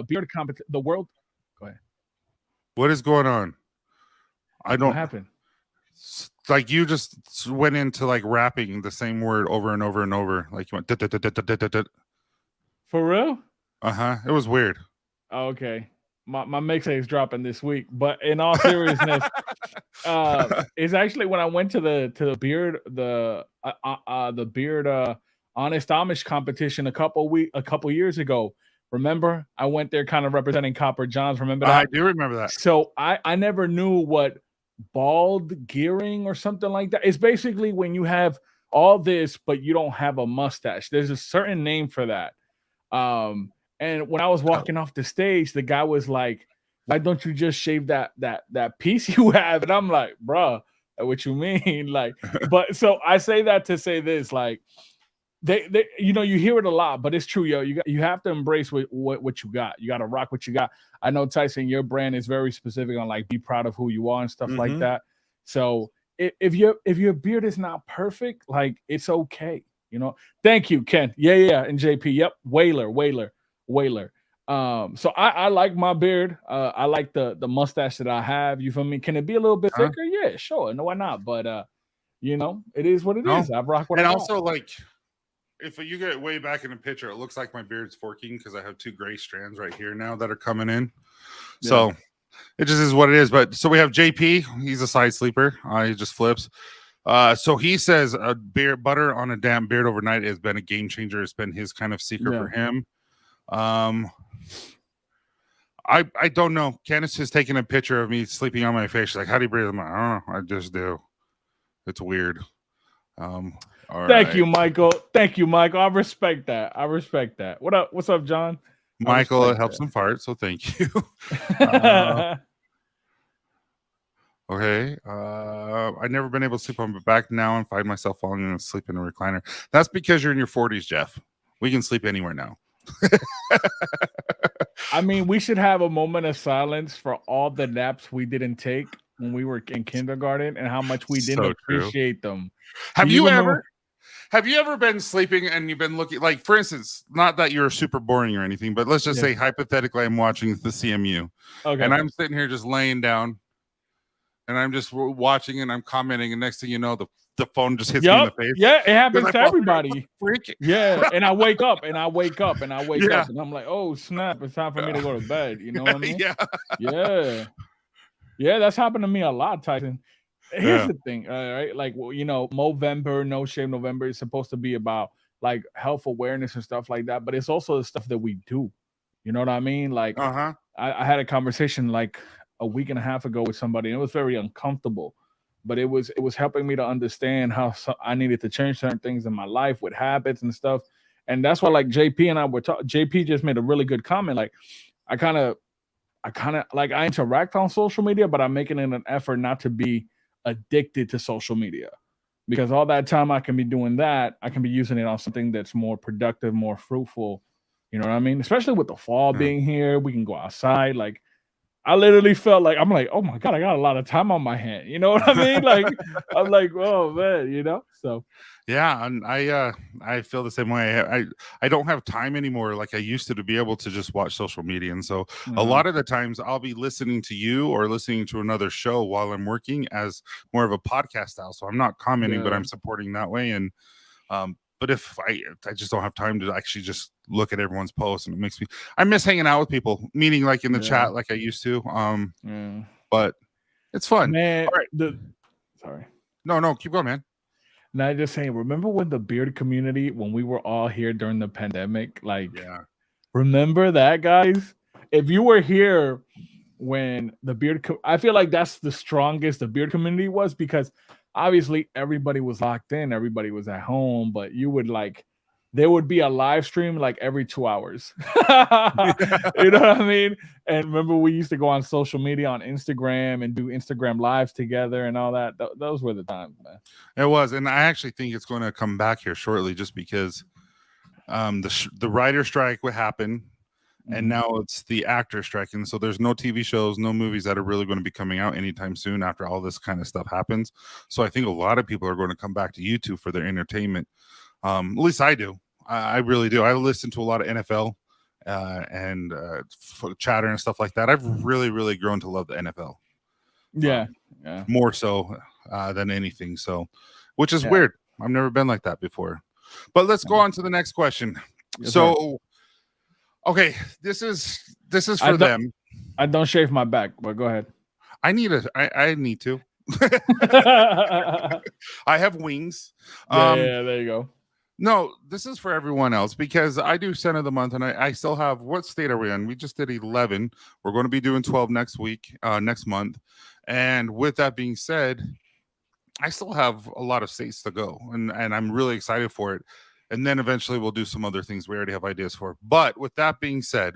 beard competition, the world. Go ahead. What is going on? I What don't happened? like you just went into like rapping the same word over and over and over. Like you went For real? uh-huh. It was weird. Oh, okay. My mixtape is dropping this week, but in all seriousness, it's actually when I went to the beard the beard honest Amish competition a couple years ago. Remember, I went there kind of representing Copper Johns. Remember I that? do remember that. So I never knew what bald gearing or something like that. It's basically when you have all this, but you don't have a mustache. There's a certain name for that. And when I was walking off the stage, the guy was like, "Why don't you just shave that piece you have?" And I'm like, "Bruh, what you mean?" Like, but so I say that to say this, like, they you know, you hear it a lot, but it's true, yo. You have to embrace what you got. You got to rock what you got. I know, Tyson, your brand is very specific on like be proud of who you are and stuff like that. So if your beard is not perfect, like it's okay. You know. Thank you, Ken. Yeah, and JP. Yep, Whaler. So I like my beard. I like the mustache that I have. You feel me? Can it be a little bit Huh? thicker? Yeah, sure. No, why not? But you know, it is what it No. is. I rock what And I got. also like if you get way back in the picture, it looks like my beard's forking because I have 2 gray strands right here now that are coming in. Yeah. So it just is what it is. But so we have JP. He's a side sleeper. He just flips. So he says a beard butter on a damn beard overnight has been a game changer. It's been his kind of secret for him. I don't know. Candace has taken a picture of me sleeping on my face. She's like, "How do you breathe?" I'm like, "I don't know. I just do." It's weird. Thank you, Michael. Thank you, Michael. I respect that. What up? What's up, John? Michael, it helps him fart, so thank you. Okay. I've never been able to sleep on my back now and find myself falling asleep in a recliner. That's because you're in your 40s, Jeff. We can sleep anywhere now. I mean, we should have a moment of silence for all the naps we didn't take when we were in kindergarten and how much we didn't appreciate them. Have you ever been sleeping and you've been looking, like, for instance, not that you're super boring or anything, but let's just say hypothetically I'm watching the CMU and I'm sitting here just laying down and I'm just watching and I'm commenting, and next thing you know, the phone just hits me in the face. Yeah, it happens to everybody. Freak. Yeah, and I wake up and I'm like, "Oh snap! It's time for me to go to bed." You know what I mean? Yeah. That's happened to me a lot, Tyson. Here's the thing, right? Like, well, you know, Movember, No Shave November is supposed to be about like health awareness and stuff like that, but it's also the stuff that we do. You know what I mean? Like, I had a conversation like a week and a half ago with somebody, and it was very uncomfortable, but it was helping me to understand how I needed to change certain things in my life with habits and stuff. And that's why, like, JP and I were talking. JP just made a really good comment. Like, I kind of like, I interact on social media, but I'm making it an effort not to be addicted to social media, because all that time I can be doing that, I can be using it on something that's more productive, more fruitful. You know what I mean? Especially with the fall being here, we can go outside. Like, I literally felt like, I'm like, oh my God, I got a lot of time on my hand. You know what I mean? Like, I'm like, oh man, you know? So yeah, and I feel the same way. I don't have time anymore like I used to be able to just watch social media. And so a lot of the times I'll be listening to you or listening to another show while I'm working as more of a podcast style. So I'm not commenting, but I'm supporting that way. And but if I just don't have time to actually just look at everyone's posts, and it makes me, I miss hanging out with people, meaning like in the chat like I used to. But it's fun. Man, all right. sorry. No, keep going, man. Not just saying, remember when the beard community, when we were all here during the pandemic, like Yeah. remember that, guys? If you were here when the I feel like that's the strongest the beard community was, because obviously everybody was locked in, everybody was at home, but you would like there would be a live stream like every 2 hours. You know what I mean? And remember, we used to go on social media on Instagram and do Instagram lives together and all that. Those were the times, man. It was, and I actually think it's going to come back here shortly, just because the writer strike would happen, and now it's the actor strike, and so there's no TV shows, no movies that are really going to be coming out anytime soon after all this kind of stuff happens. So I think a lot of people are going to come back to YouTube for their entertainment. At least I do. I really do. I listen to a lot of NFL and chatter and stuff like that. I've really grown to love the NFL. Yeah, more so than anything. So, which is Yeah. weird. I've never been like that before. But let's go on to the next question. Yes, So, okay, this is I for don't- them. I don't shave my back, but go ahead. I need to. Yeah, I have wings. there you go. No, this is for everyone else, because I do scent of the month, and I still have, what state are we in? We just did 11. We're going to be doing 12 next month. And with that being said, I still have a lot of states to go, and I'm really excited for it. And then eventually we'll do some other things we already have ideas for. But with that being said,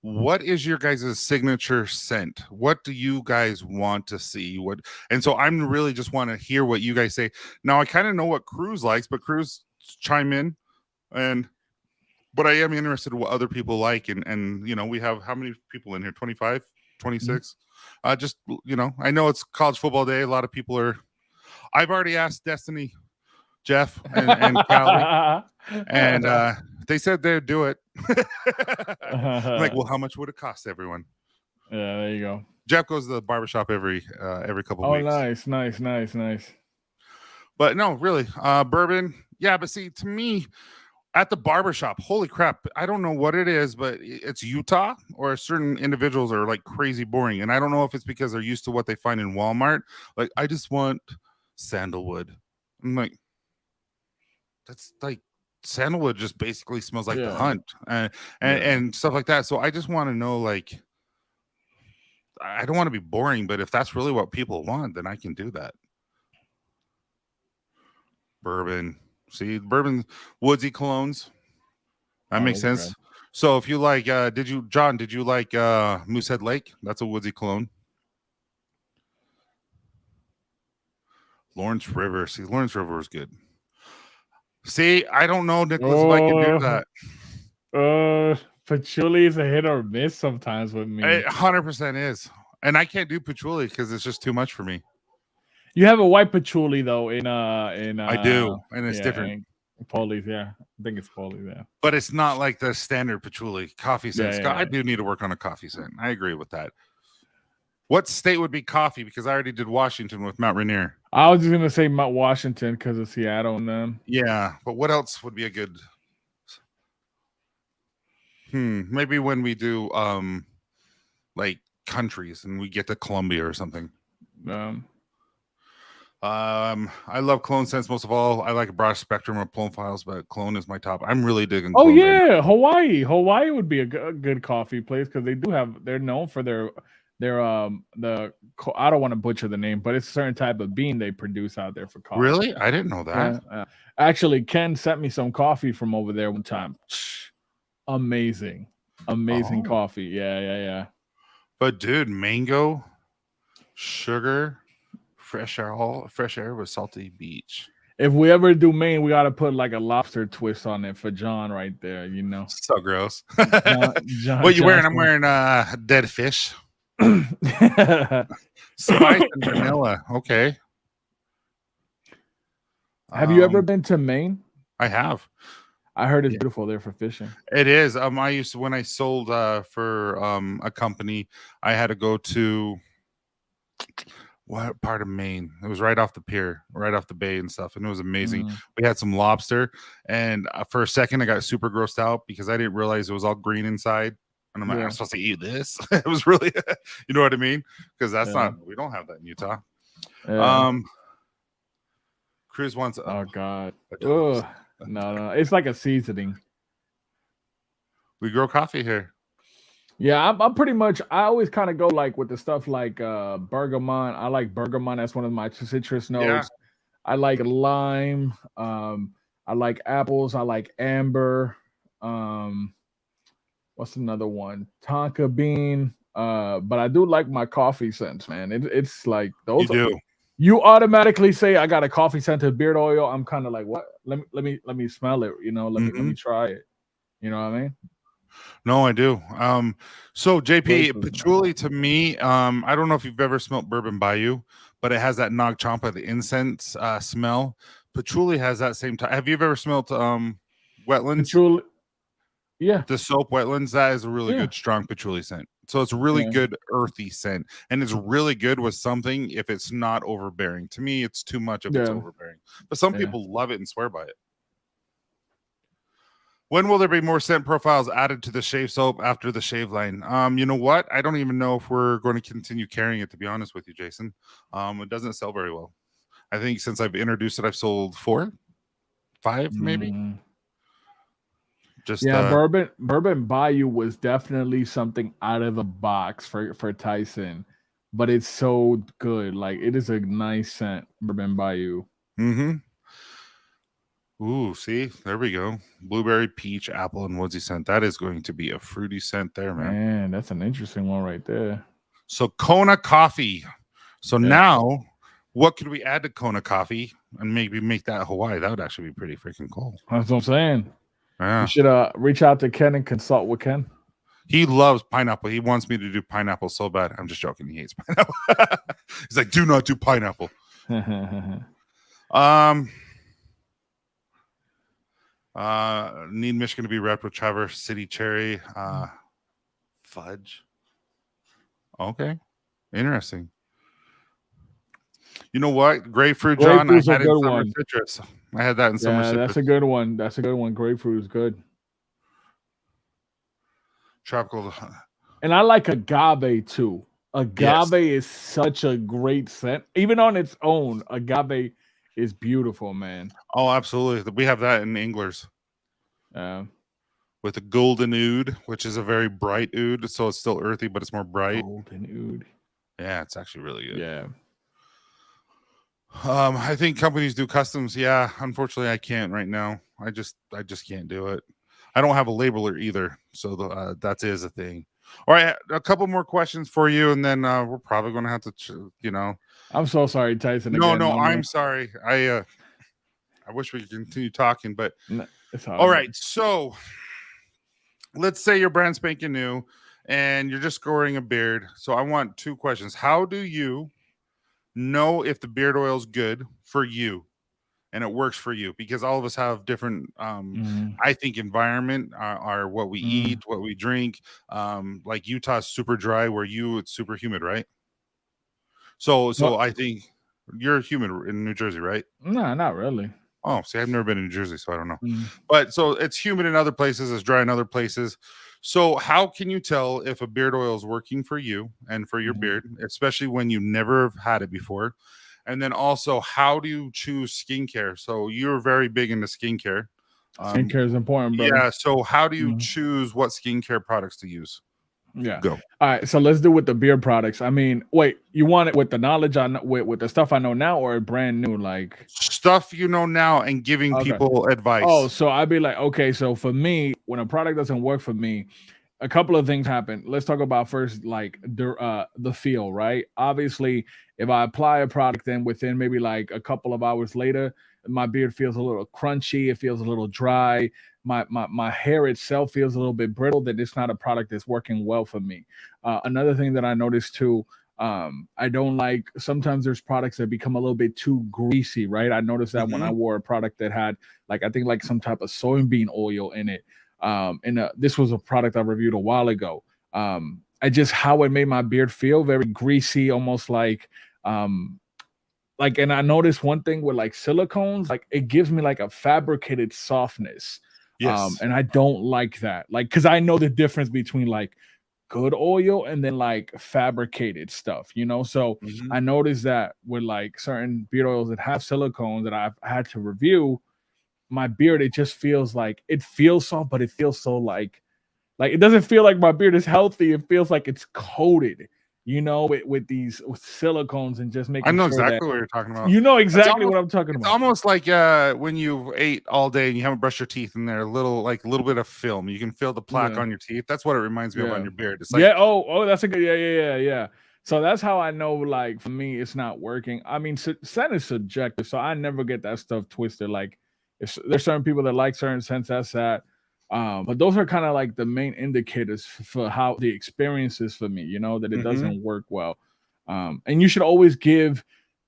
what is your guys' signature scent? What do you guys want to see? And so I'm really just want to hear what you guys say. Now I kind of know what Cruz likes, but Cruz, chime in. But I am interested in what other people like. And you know, we have how many people in here? 25, 26? Just, you know, I know it's college football day. A lot of people are. I've already asked Destiny, Jeff, and Callie, and they said they'd do it. I'm like, well, how much would it cost everyone? Yeah, there you go. Jeff goes to the barbershop every couple Oh, weeks. nice. But no, really, bourbon. Yeah, but see, to me, at the barbershop, holy crap, I don't know what it is, but it's Utah, or certain individuals are like crazy boring. And I don't know if it's because they're used to what they find in Walmart. Like, I just want sandalwood. I'm like, that's like, sandalwood just basically smells like the hunt and stuff like that. So I just want to know, like, I don't want to be boring, but if that's really what people want, then I can do that. Bourbon. See, bourbon, woodsy colognes. That makes sense. Okay. So if you like, did you like Moosehead Lake? That's a woodsy cologne. Lawrence River. See, Lawrence River is good. See, I don't know, Nicholas, if I can do that. Patchouli is a hit or miss sometimes with me. It 100% is. And I can't do patchouli because it's just too much for me. You have a white patchouli though in I do, and it's different. Poli's, yeah. I think it's Poli's, yeah. But it's not like the standard patchouli coffee scent. Yeah. I do need to work on a coffee scent. I agree with that. What state would be coffee? Because I already did Washington with Mount Rainier. I was just gonna say Mount Washington because of Seattle and them. Yeah, but what else would be a good? Maybe when we do like countries and we get to Colombia or something. I love cologne scents most of all. I like a broad spectrum of cologne files, but cologne is my top. I'm really digging. Oh yeah, Hawaii. Hawaii would be a good coffee place because they're known for their I don't want to butcher the name, but it's a certain type of bean they produce out there for coffee. Really? I didn't know that. Actually, Ken sent me some coffee from over there one time. Amazing coffee. Yeah. But dude, mango, sugar, fresh air with salty beach. If we ever do Maine, we got to put like a lobster twist on it for John right there. You know, so gross. John, what you wearing? I'm wearing dead fish. Spice and vanilla. Okay. Have you ever been to Maine? I have. I heard it's beautiful there for fishing. It is. I used to, when I sold for a company, I had to go to what part of Maine? It was right off the pier, right off the bay and stuff, and it was amazing. We had some lobster, and for a second I got super grossed out because I didn't realize it was all green inside. And I'm like, I'm supposed to eat this? It was really, you know what I mean? Because that's not, we don't have that in Utah. Cruz wants Oh God. a toast. Ugh. No. It's like a seasoning. We grow coffee here. Yeah, I'm pretty much. I always kind of go like with the stuff like bergamot. I like bergamot. That's one of my citrus Yeah, notes. I like lime. I like apples. I like amber. Um, what's another one? Tonka bean. But I do like my coffee scents, man. It's like you those. do. You automatically say I got a coffee scented beard oil. I'm kind of like, what? Let me smell it. Let me try it. You know what I mean? No, I do. So JP, Grapefruit, man. patchouli to me, I don't know if you've ever smelled Bourbon Bayou, but it has that Nag Champa, the incense smell. Patchouli has that same type. Have you ever smelled Wetlands? Patchouli. Yeah, The soap Wetlands, that is a really yeah, good strong patchouli scent. So it's a really yeah, good earthy scent, and it's really good with something if it's not overbearing. To me, it's too much if it's yeah, overbearing. But some yeah. people love it and swear by it. When will there be more scent profiles added to the shave soap after the shave line? You know what? I don't even know if we're going to continue carrying it, to be honest with you, Jason. It doesn't sell very well. I think since I've introduced it, I've sold 4, 5, maybe. Mm. Just Yeah, Bourbon Bayou was definitely something out of the box for Tyson, but it's so good. Like it is a nice scent, Bourbon Bayou. mm-hmm. Ooh, see, there we go. Blueberry, peach, apple, and woodsy scent. That is going to be a fruity scent there, man. Man, that's an interesting one right there. So Kona coffee. So Yeah. now, what could we add to Kona coffee and maybe make that Hawaii? That would actually be pretty freaking cool. That's what I'm saying. Yeah. You should reach out to Ken and consult with Ken. He loves pineapple. He wants me to do pineapple so bad. I'm just joking. He hates pineapple. He's like, do not do pineapple. Need Michigan to be wrapped with Traverse City cherry. Fudge. Okay. Interesting. You know what? Grapefruit, John. I Grapefruit's a had in good summer one. citrus. I had that in summer Yeah, citrus. that's a good one. That's a good one. Grapefruit is good. Tropical. And I like agave too. Yes. Agave is such a great scent. Even on its own, agave is beautiful, man. Oh, absolutely. We have that in Anglers with a golden oud, which is a very bright oud. So it's still earthy, but it's more bright. Golden oud. Yeah, it's actually really good. Yeah. I think companies do customs. Yeah, unfortunately, I can't right now. I just can't do it. I don't have a labeler either, so that is a thing. All right, a couple more questions for you, and then we're probably going to have to, I'm so sorry, Tyson. No, again, no, my I'm man. sorry. I wish we could continue talking, but No, it's all right. So let's say you're brand spanking new, and you're just growing a beard. So I want 2 questions. How do you know if the beard oil is good for you and it works for you? Because all of us have different I think environment are what we eat, what we drink. Like Utah's super dry, where it's super humid, right? So I think you're humid in New Jersey, right? No, not really. Oh, see, I've never been in New Jersey, so I don't know. Mm. But so it's humid in other places, it's dry in other places. So how can you tell if a beard oil is working for you and for your beard, especially when you never have had it before? And then also, how do you choose skincare? So you're very big into skincare. Skincare is important, brother. Yeah. So how do you choose what skincare products to use? Yeah. Go. All right. So let's do with the beard products. I mean, wait, you want it with the knowledge I know, with the stuff I know now, or brand new, like Stuff you know now and giving people advice. Oh, so I'd be like, okay, so for me, when a product doesn't work for me, a couple of things happen. Let's talk about first, like the feel, right? Obviously, if I apply a product, then within maybe like a couple of hours later, my beard feels a little crunchy, it feels a little dry, my hair itself feels a little bit brittle, then it's not a product that's working well for me. Another thing that I noticed too, I don't like, sometimes there's products that become a little bit too greasy, right? I noticed that when I wore a product that had like, I think like some type of soybean oil in it. And this was a product I reviewed a while ago. I just, how it made my beard feel very greasy, almost like and I noticed one thing with like silicones, like it gives me like a fabricated softness. Yes. And I don't like that. Like, cause I know the difference between like good oil and then like fabricated stuff, you know. So Mhm. I noticed that with like certain beard oils that have silicones that I've had to review, my beard, it just feels like it feels soft, but it feels so like it doesn't feel like my beard is healthy. It feels like it's coated, you know, with these with silicones and just I making know sure that exactly what you're talking about. you know It's exactly almost what I'm talking it's about. almost like, when you ate all day and you haven't brushed your teeth and there a little like, a little bit of film. You can feel the plaque Yeah. on your teeth. That's what it reminds me of on Yeah. your beard. It's like Yeah. Oh, that's a good. Yeah. So that's how I know. Like for me, it's not working. I mean, scent is subjective, so I never get that stuff twisted. Like, if there's certain people that like certain scents, that's that. But those are kind of like the main indicators for how the experience is for me. You know that it Mhm. doesn't work well. And you should always give.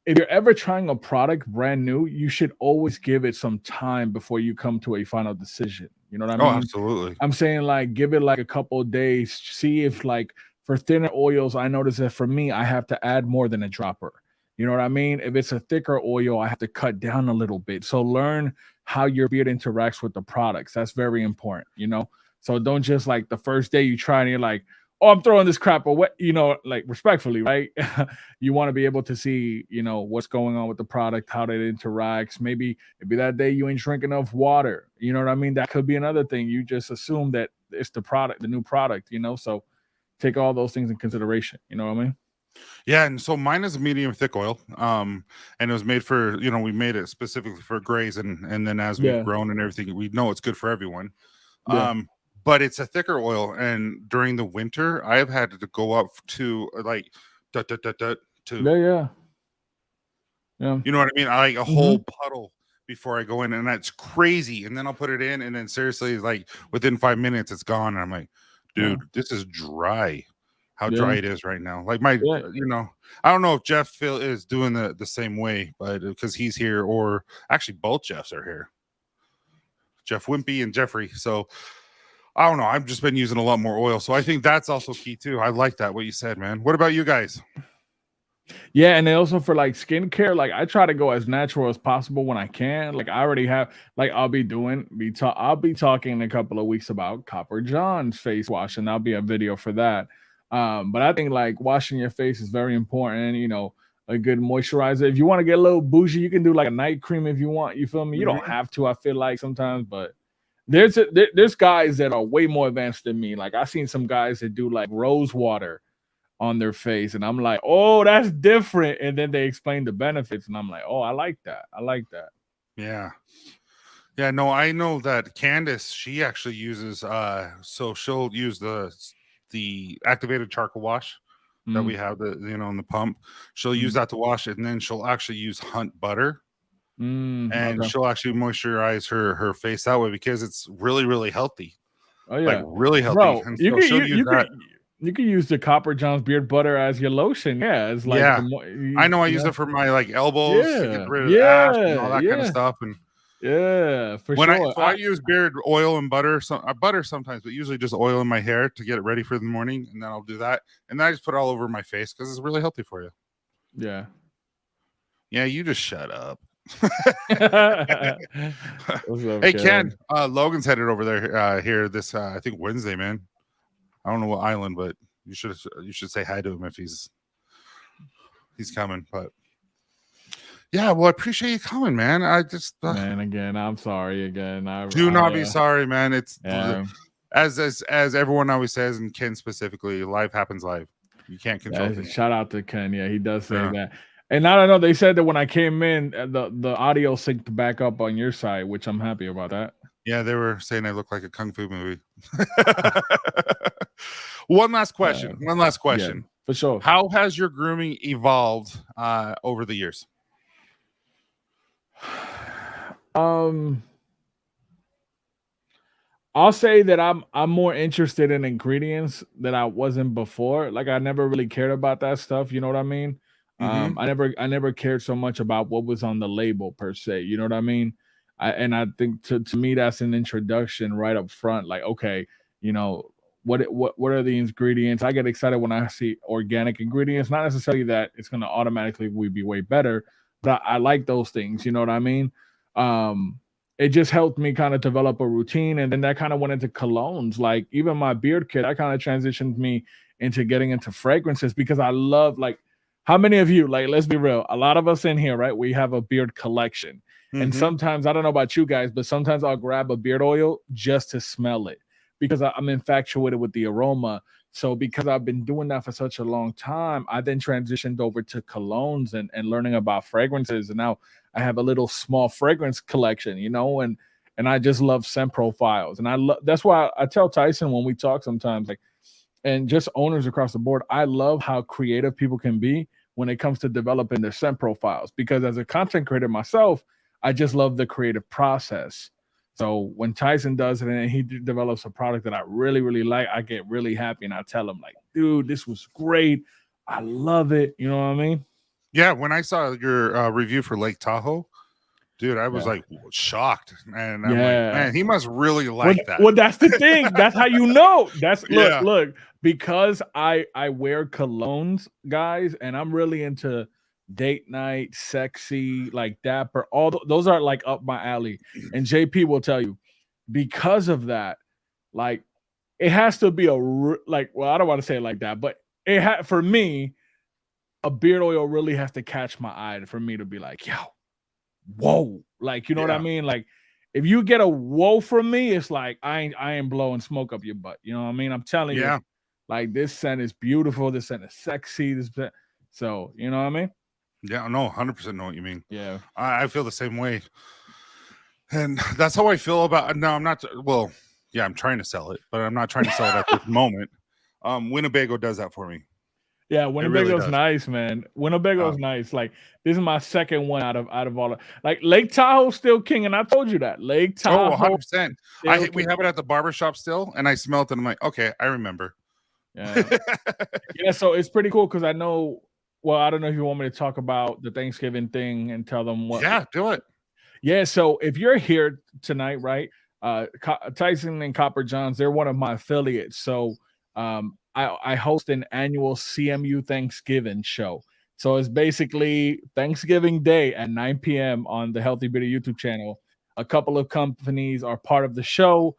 If you're ever trying a product brand new, you should always give it some time before you come to a final decision. You know what I Oh, mean? absolutely. I'm saying like give it like a couple of days, see if like for thinner oils, I notice that for me, I have to add more than a dropper. You know what I mean? If it's a thicker oil, I have to cut down a little bit. So learn how your beard interacts with the products. That's very important, you know. So don't just like the first day you try and you're like, oh, I'm throwing this crap away, you know, like respectfully, right? You want to be able to see, you know, what's going on with the product, how that interacts. Maybe that day you ain't drinking enough water. You know what I mean? That could be another thing. You just assume that it's the product, the new product, you know. So take all those things in consideration. You know what I mean? Yeah, and so mine is a medium thick oil. And it was made for, we made it specifically for grays, and then as we've Yeah, grown and everything, we know it's good for everyone. yeah, But it's a thicker oil, and during the winter, I have had to go up to like dut, dut, dut, dut, to yeah. Yeah. you know what I mean? I like a Hmm. whole puddle before I go in, and that's crazy. And then I'll put it in, and then seriously, like within 5 minutes, it's gone. And I'm like, Yeah, dude, this is dry. How dry yeah, it is right now. Like my, yeah. I don't know if Jeff Phil is doing the same way, but because he's here, or actually both Jeffs are here, Jeff Wimpy and Jeffrey. So I don't know. I've just been using a lot more oil, so I think that's also key too. I like that what you said, man. What about you guys? Yeah, and then also for like skincare, like I try to go as natural as possible when I can. Like I already have, like I'll be talking in a couple of weeks about Copper John's face wash, and that'll be a video for that. But I think like washing your face is very important. You know, a good moisturizer. If you want to get a little bougie, you can do like a night cream if you want. You feel me? You don't Mhm. have to. I feel like sometimes, but there's guys that are way more advanced than me. Like I've seen some guys that do like rose water on their face, and I'm like, oh, that's different. And then they explain the benefits, and I'm like, oh, I like that. I like that. Yeah. Yeah, no, I know that Candace, she actually uses so she'll use the activated charcoal wash that Mm, we have in the pump. She'll use mm, that to wash it, and then she'll actually use Hunt butter, and okay. she'll actually moisturize her face that way because it's really, really healthy. Oh Like yeah, really healthy. bro. And so she'll use that. You can use the Copper John's beard butter as your lotion. Yeah, it's like Yeah. I know I you use know. it for my like elbows to get Yeah, rid of the ash and yeah, all that kind of yeah, stuff. And yeah, for when I sure. so I use beard oil and butter, butter sometimes, but usually just oil in my hair to get it ready for the morning, and then I'll do that, and then I just put it all over my face because it's really healthy for you. Yeah. Yeah, you just shut up. What's up, Hey Ken, Ken? Logan's headed over there here this I think Wednesday, man. I don't know what island, but you should say hi to him if he's coming. But yeah, well, I appreciate you coming, man. I just Man, again, I'm sorry again. do not be sorry, man. It's Yeah, as everyone always says, and Ken specifically, life happens live. You can't control yeah. things. Shout out to Ken. Yeah, he does say Yeah. that. And I don't know. They said that when I came in, the audio synced back up on your side, which I'm happy about that. Yeah, they were saying I look like a kung fu movie. One last question. One last Yeah, question. for sure. How has your grooming evolved over the years? Um, I'll say that I'm more interested in ingredients than I wasn't before. Like I never really cared about that stuff. You know what I mean? Mm-hmm. I never cared so much about what was on the label per se. You know what I mean? I think to me that's an introduction right up front. Like okay, you know what are the ingredients? I get excited when I see organic ingredients. Not necessarily that it's going to automatically be way better, but I like those things. You know what I mean? Um, it just helped me kind of develop a routine. And then that kind of went into colognes. Like even my beard kit, that kind of transitioned me into getting into fragrances because I love like how many of you, like, let's be real, a lot of us in here, right? We have a beard collection. And Mhm. sometimes, I don't know about you guys, but sometimes I'll grab a beard oil just to smell it because I'm infatuated with the aroma. So because I've been doing that for such a long time, I then transitioned over to colognes and learning about fragrances. And now I have a little small fragrance collection, and I just love scent profiles. And that's why I tell Tyson when we talk sometimes, like, and just owners across the board, I love how creative people can be when it comes to developing their scent profiles. Because as a content creator myself, I just love the creative process. So when Tyson does it and he develops a product that I really, really like, I get really happy and I tell him, like, dude, this was great. I love it. You know what I mean? Yeah, when I saw your review for Lake Tahoe, dude, I was Yeah. like shocked, and I'm like, Yeah. man, he must really Well, like that. well, that's the thing. That's how you know. That's Yeah, look, because I wear colognes, guys, and I'm really into date night, sexy, like dapper. Those are like up my alley. And JP will tell you, because of that, like it has to be like, well, I don't want to say it like that, but for me, a beard oil really has to catch my eye for me to be like, yo, whoa, like, you know what I yeah, mean? Like, if you get a whoa from me, it's like I ain't blowing smoke up your butt. You know what I mean? I'm telling you, yeah, like, this scent is beautiful. This scent is sexy. So you know what I mean? yeah. No, 100% know what you mean. Yeah, I feel the same way, and that's how I feel about. No, I'm not. Well, yeah, I'm trying to sell it, but I'm not trying to sell it at this moment. Winnebago does that for me. yeah. It really Winnebago's does. nice, man. Winnebago's Um, nice. Like, this is my second one out of all. Like, Lake Tahoe still king, and I told you that Lake oh, Tahoe 100%. still We king. have it at the barber shop still, and I smell it, and I'm like, okay, I remember. Yeah, yeah. So it's pretty cool because I know. Well, I don't know if you want me to talk about the Thanksgiving thing and tell them what. Yeah, do it. Yeah, so if you're here tonight, right? Tyson and Copper Johns, they're one of my affiliates. So I host an annual CMU Thanksgiving show. So it's basically Thanksgiving Day at 9 p.m. on the Healthy Beauty YouTube channel. A couple of companies are part of the show.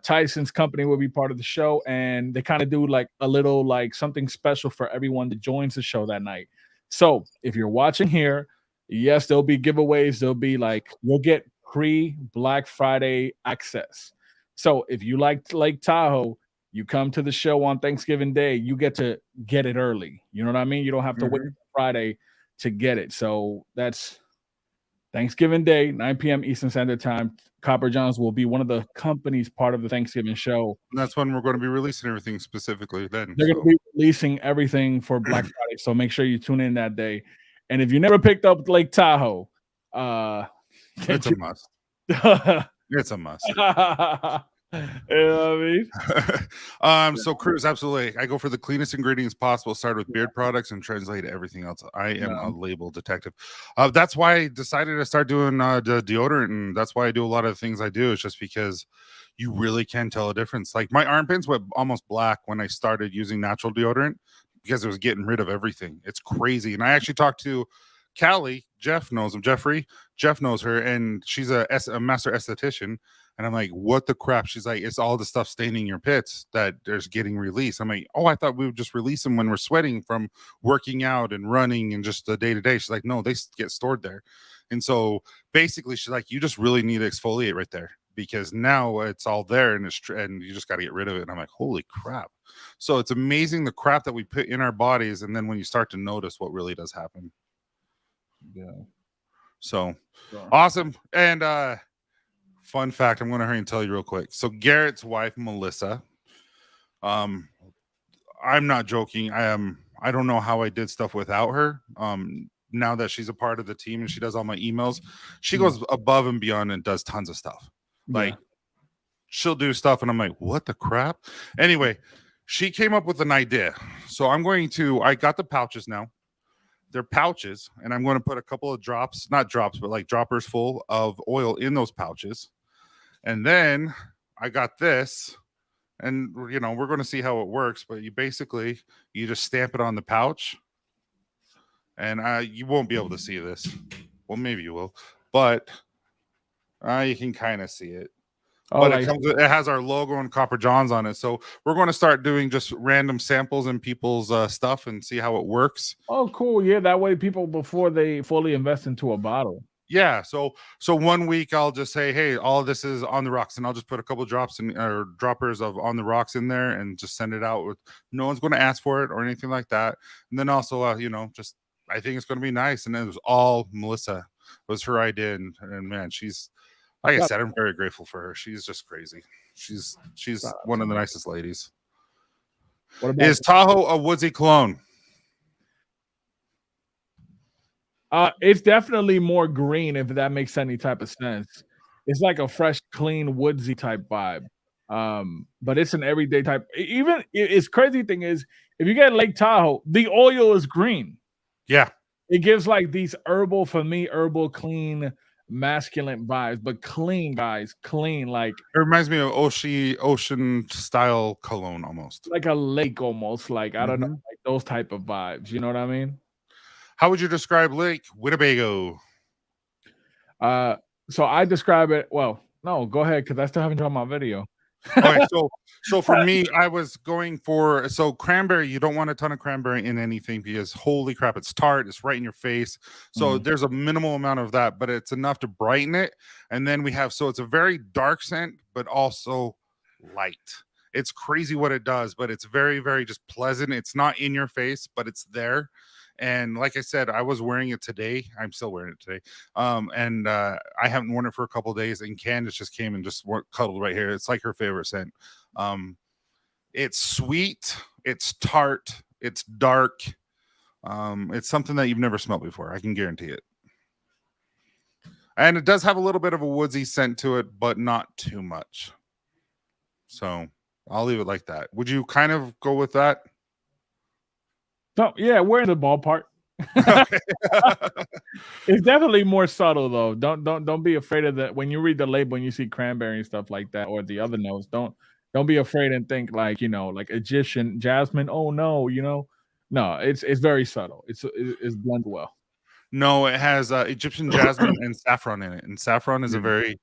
Tyson's company will be part of the show, and they kind of do like a little like something special for everyone that joins the show that night. So if you're watching here, yes, there'll be giveaways. There'll be like you'll get pre-Black Friday access. So if you like Lake Tahoe, you come to the show on Thanksgiving Day, you get to get it early. You know what I mean? You don't have to wait Mhm. Friday to get it. So that's Thanksgiving Day, 9 p.m. Eastern Standard Time. Copper Johns will be one of the companies part of the Thanksgiving show. And that's when we're going to be releasing everything specifically then. They're going to So be releasing everything for Black Friday. So make sure you tune in that day. And if you never picked up Lake Tahoe, it's a must. you know It's a must. what I mean? So Cruz, absolutely. I go for the cleanest ingredients possible, start with beard products and translate everything else. I am a Yeah. label detective. That's why I decided to start doing the deodorant, and that's why I do a lot of the things I do. Is just because you really can tell a difference. Like my armpits went almost black when I started using natural deodorant because it was getting rid of everything. It's crazy. And I actually talked to Callie, Jeff knows him, Jeff knows her, and she's a master esthetician. And I'm like, what the crap? She's like, it's all the stuff staining your pits that there's getting released. I'm like, oh, I thought we would just release them when we're sweating from working out and running and just the day to day. She's like, no, they get stored there. And so basically, she's like, you just really need to exfoliate right there because now it's all there and and you just got to get rid of it. And I'm like, holy crap. So it's amazing the crap that we put in our bodies. And then when you start to notice what really does happen. Yeah. So Sure. awesome. And fun fact, I'm going to hurry and tell you real quick. So Garrett's wife, Melissa, um, I'm not joking. I don't know how I did stuff without her. Now that she's a part of the team and she does all my emails, she goes above and beyond and does tons of stuff. Yeah. Like she'll do stuff and I'm like, what the crap? Anyway, she came up with an idea. So I got the pouches now. They're pouches, and I'm going to put a couple of drops, not drops, but like droppers full of oil in those pouches. And then I got this, and we're going to see how it works. But you just stamp it on the pouch, and you won't be able to see this. Well, maybe you will, but You can kind of see it. Oh, But like it has our logo and Copper Johns on it. So we're going to start doing just random samples in people's stuff and see how it works. oh, cool. Yeah, that way people before they fully invest into a bottle. Yeah. So 1 week I'll just say, hey, all of this is On the Rocks, and I'll just put a couple drops in or droppers of On the Rocks in there and just send it out. With no one's going to ask for it or anything like that. And then also, just I think it's going to be nice. And it was all Melissa. It was her idea, and man, she's. Like I said, I'm very grateful for her. She's just crazy. She's one of the nicest ladies. What about Is Tahoe a woodsy cologne? It's definitely more green, if that makes any type of sense. It's like a fresh, clean, woodsy type vibe. But it's an everyday type. Even it's crazy thing is, if you get Lake Tahoe, the oil is green. Yeah, it gives like these herbal, for me, clean, masculine vibes, but clean, guys, clean, like it reminds me of ocean style cologne almost, like a lake, almost like I don't know, like those type of vibes. You know what I mean? How would you describe Lake Winnebago? So I describe it. Well, no, go ahead, because I still haven't drawn my video. Okay, so for me, I was going for cranberry. You don't want a ton of cranberry in anything because holy crap, it's tart. It's right in your face. So there's a minimal amount of that, but it's enough to brighten it. And then we have it's a very dark scent, but also light. It's crazy what it does, but it's very, very just pleasant. It's not in your face, but it's there. And like I said, I was wearing it today. I'm still wearing it today. And I haven't worn it for a couple of days. And Candace just came and just cuddled right here. It's like her favorite scent. It's sweet. It's tart. It's dark. It's something that you've never smelled before. I can guarantee it. And it does have a little bit of a woodsy scent to it, but not too much. So I'll leave it like that. Would you kind of go with that? So yeah, we're in the ballpark. It's definitely more subtle though. Don't be afraid of that. When you read the label and you see cranberry and stuff like that, or the other notes, don't be afraid and think like like Egyptian jasmine. Oh no, no, it's very subtle. It's blended well. No, it has Egyptian jasmine and saffron in it, and saffron is a very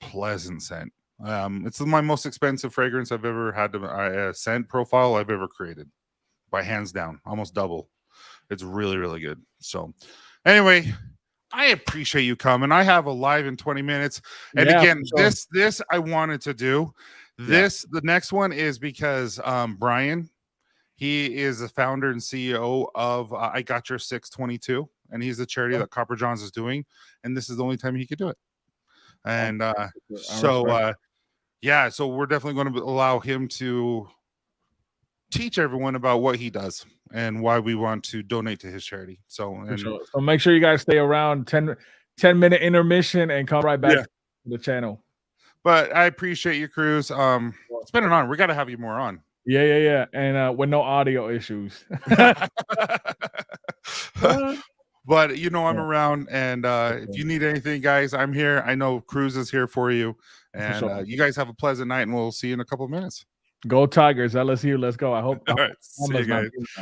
pleasant scent. It's my most expensive fragrance I've ever had to scent profile I've ever created. By hands down, almost double. It's really, really good. So anyway, I appreciate you coming. I have a live in 20 minutes. And again, this I wanted to do. The next one is because Brian, he is the founder and CEO of I Got Your 622, and he's the charity that Copper Johns is doing. And this is the only time he could do it. And so we're definitely going to allow him to teach everyone about what he does and why we want to donate to his charity. So make sure you guys stay around. 10-minute intermission and come right back to the channel. But I appreciate you, Cruz. It's been an honor. We got to have you more on. Yeah. And with no audio issues. But I'm around, and if you need anything, guys, I'm here. I know Cruz is here for you, and you guys have a pleasant night, and we'll see you in a couple of minutes. Go Tigers, LSU, let's go. I hope. All right, see you guys.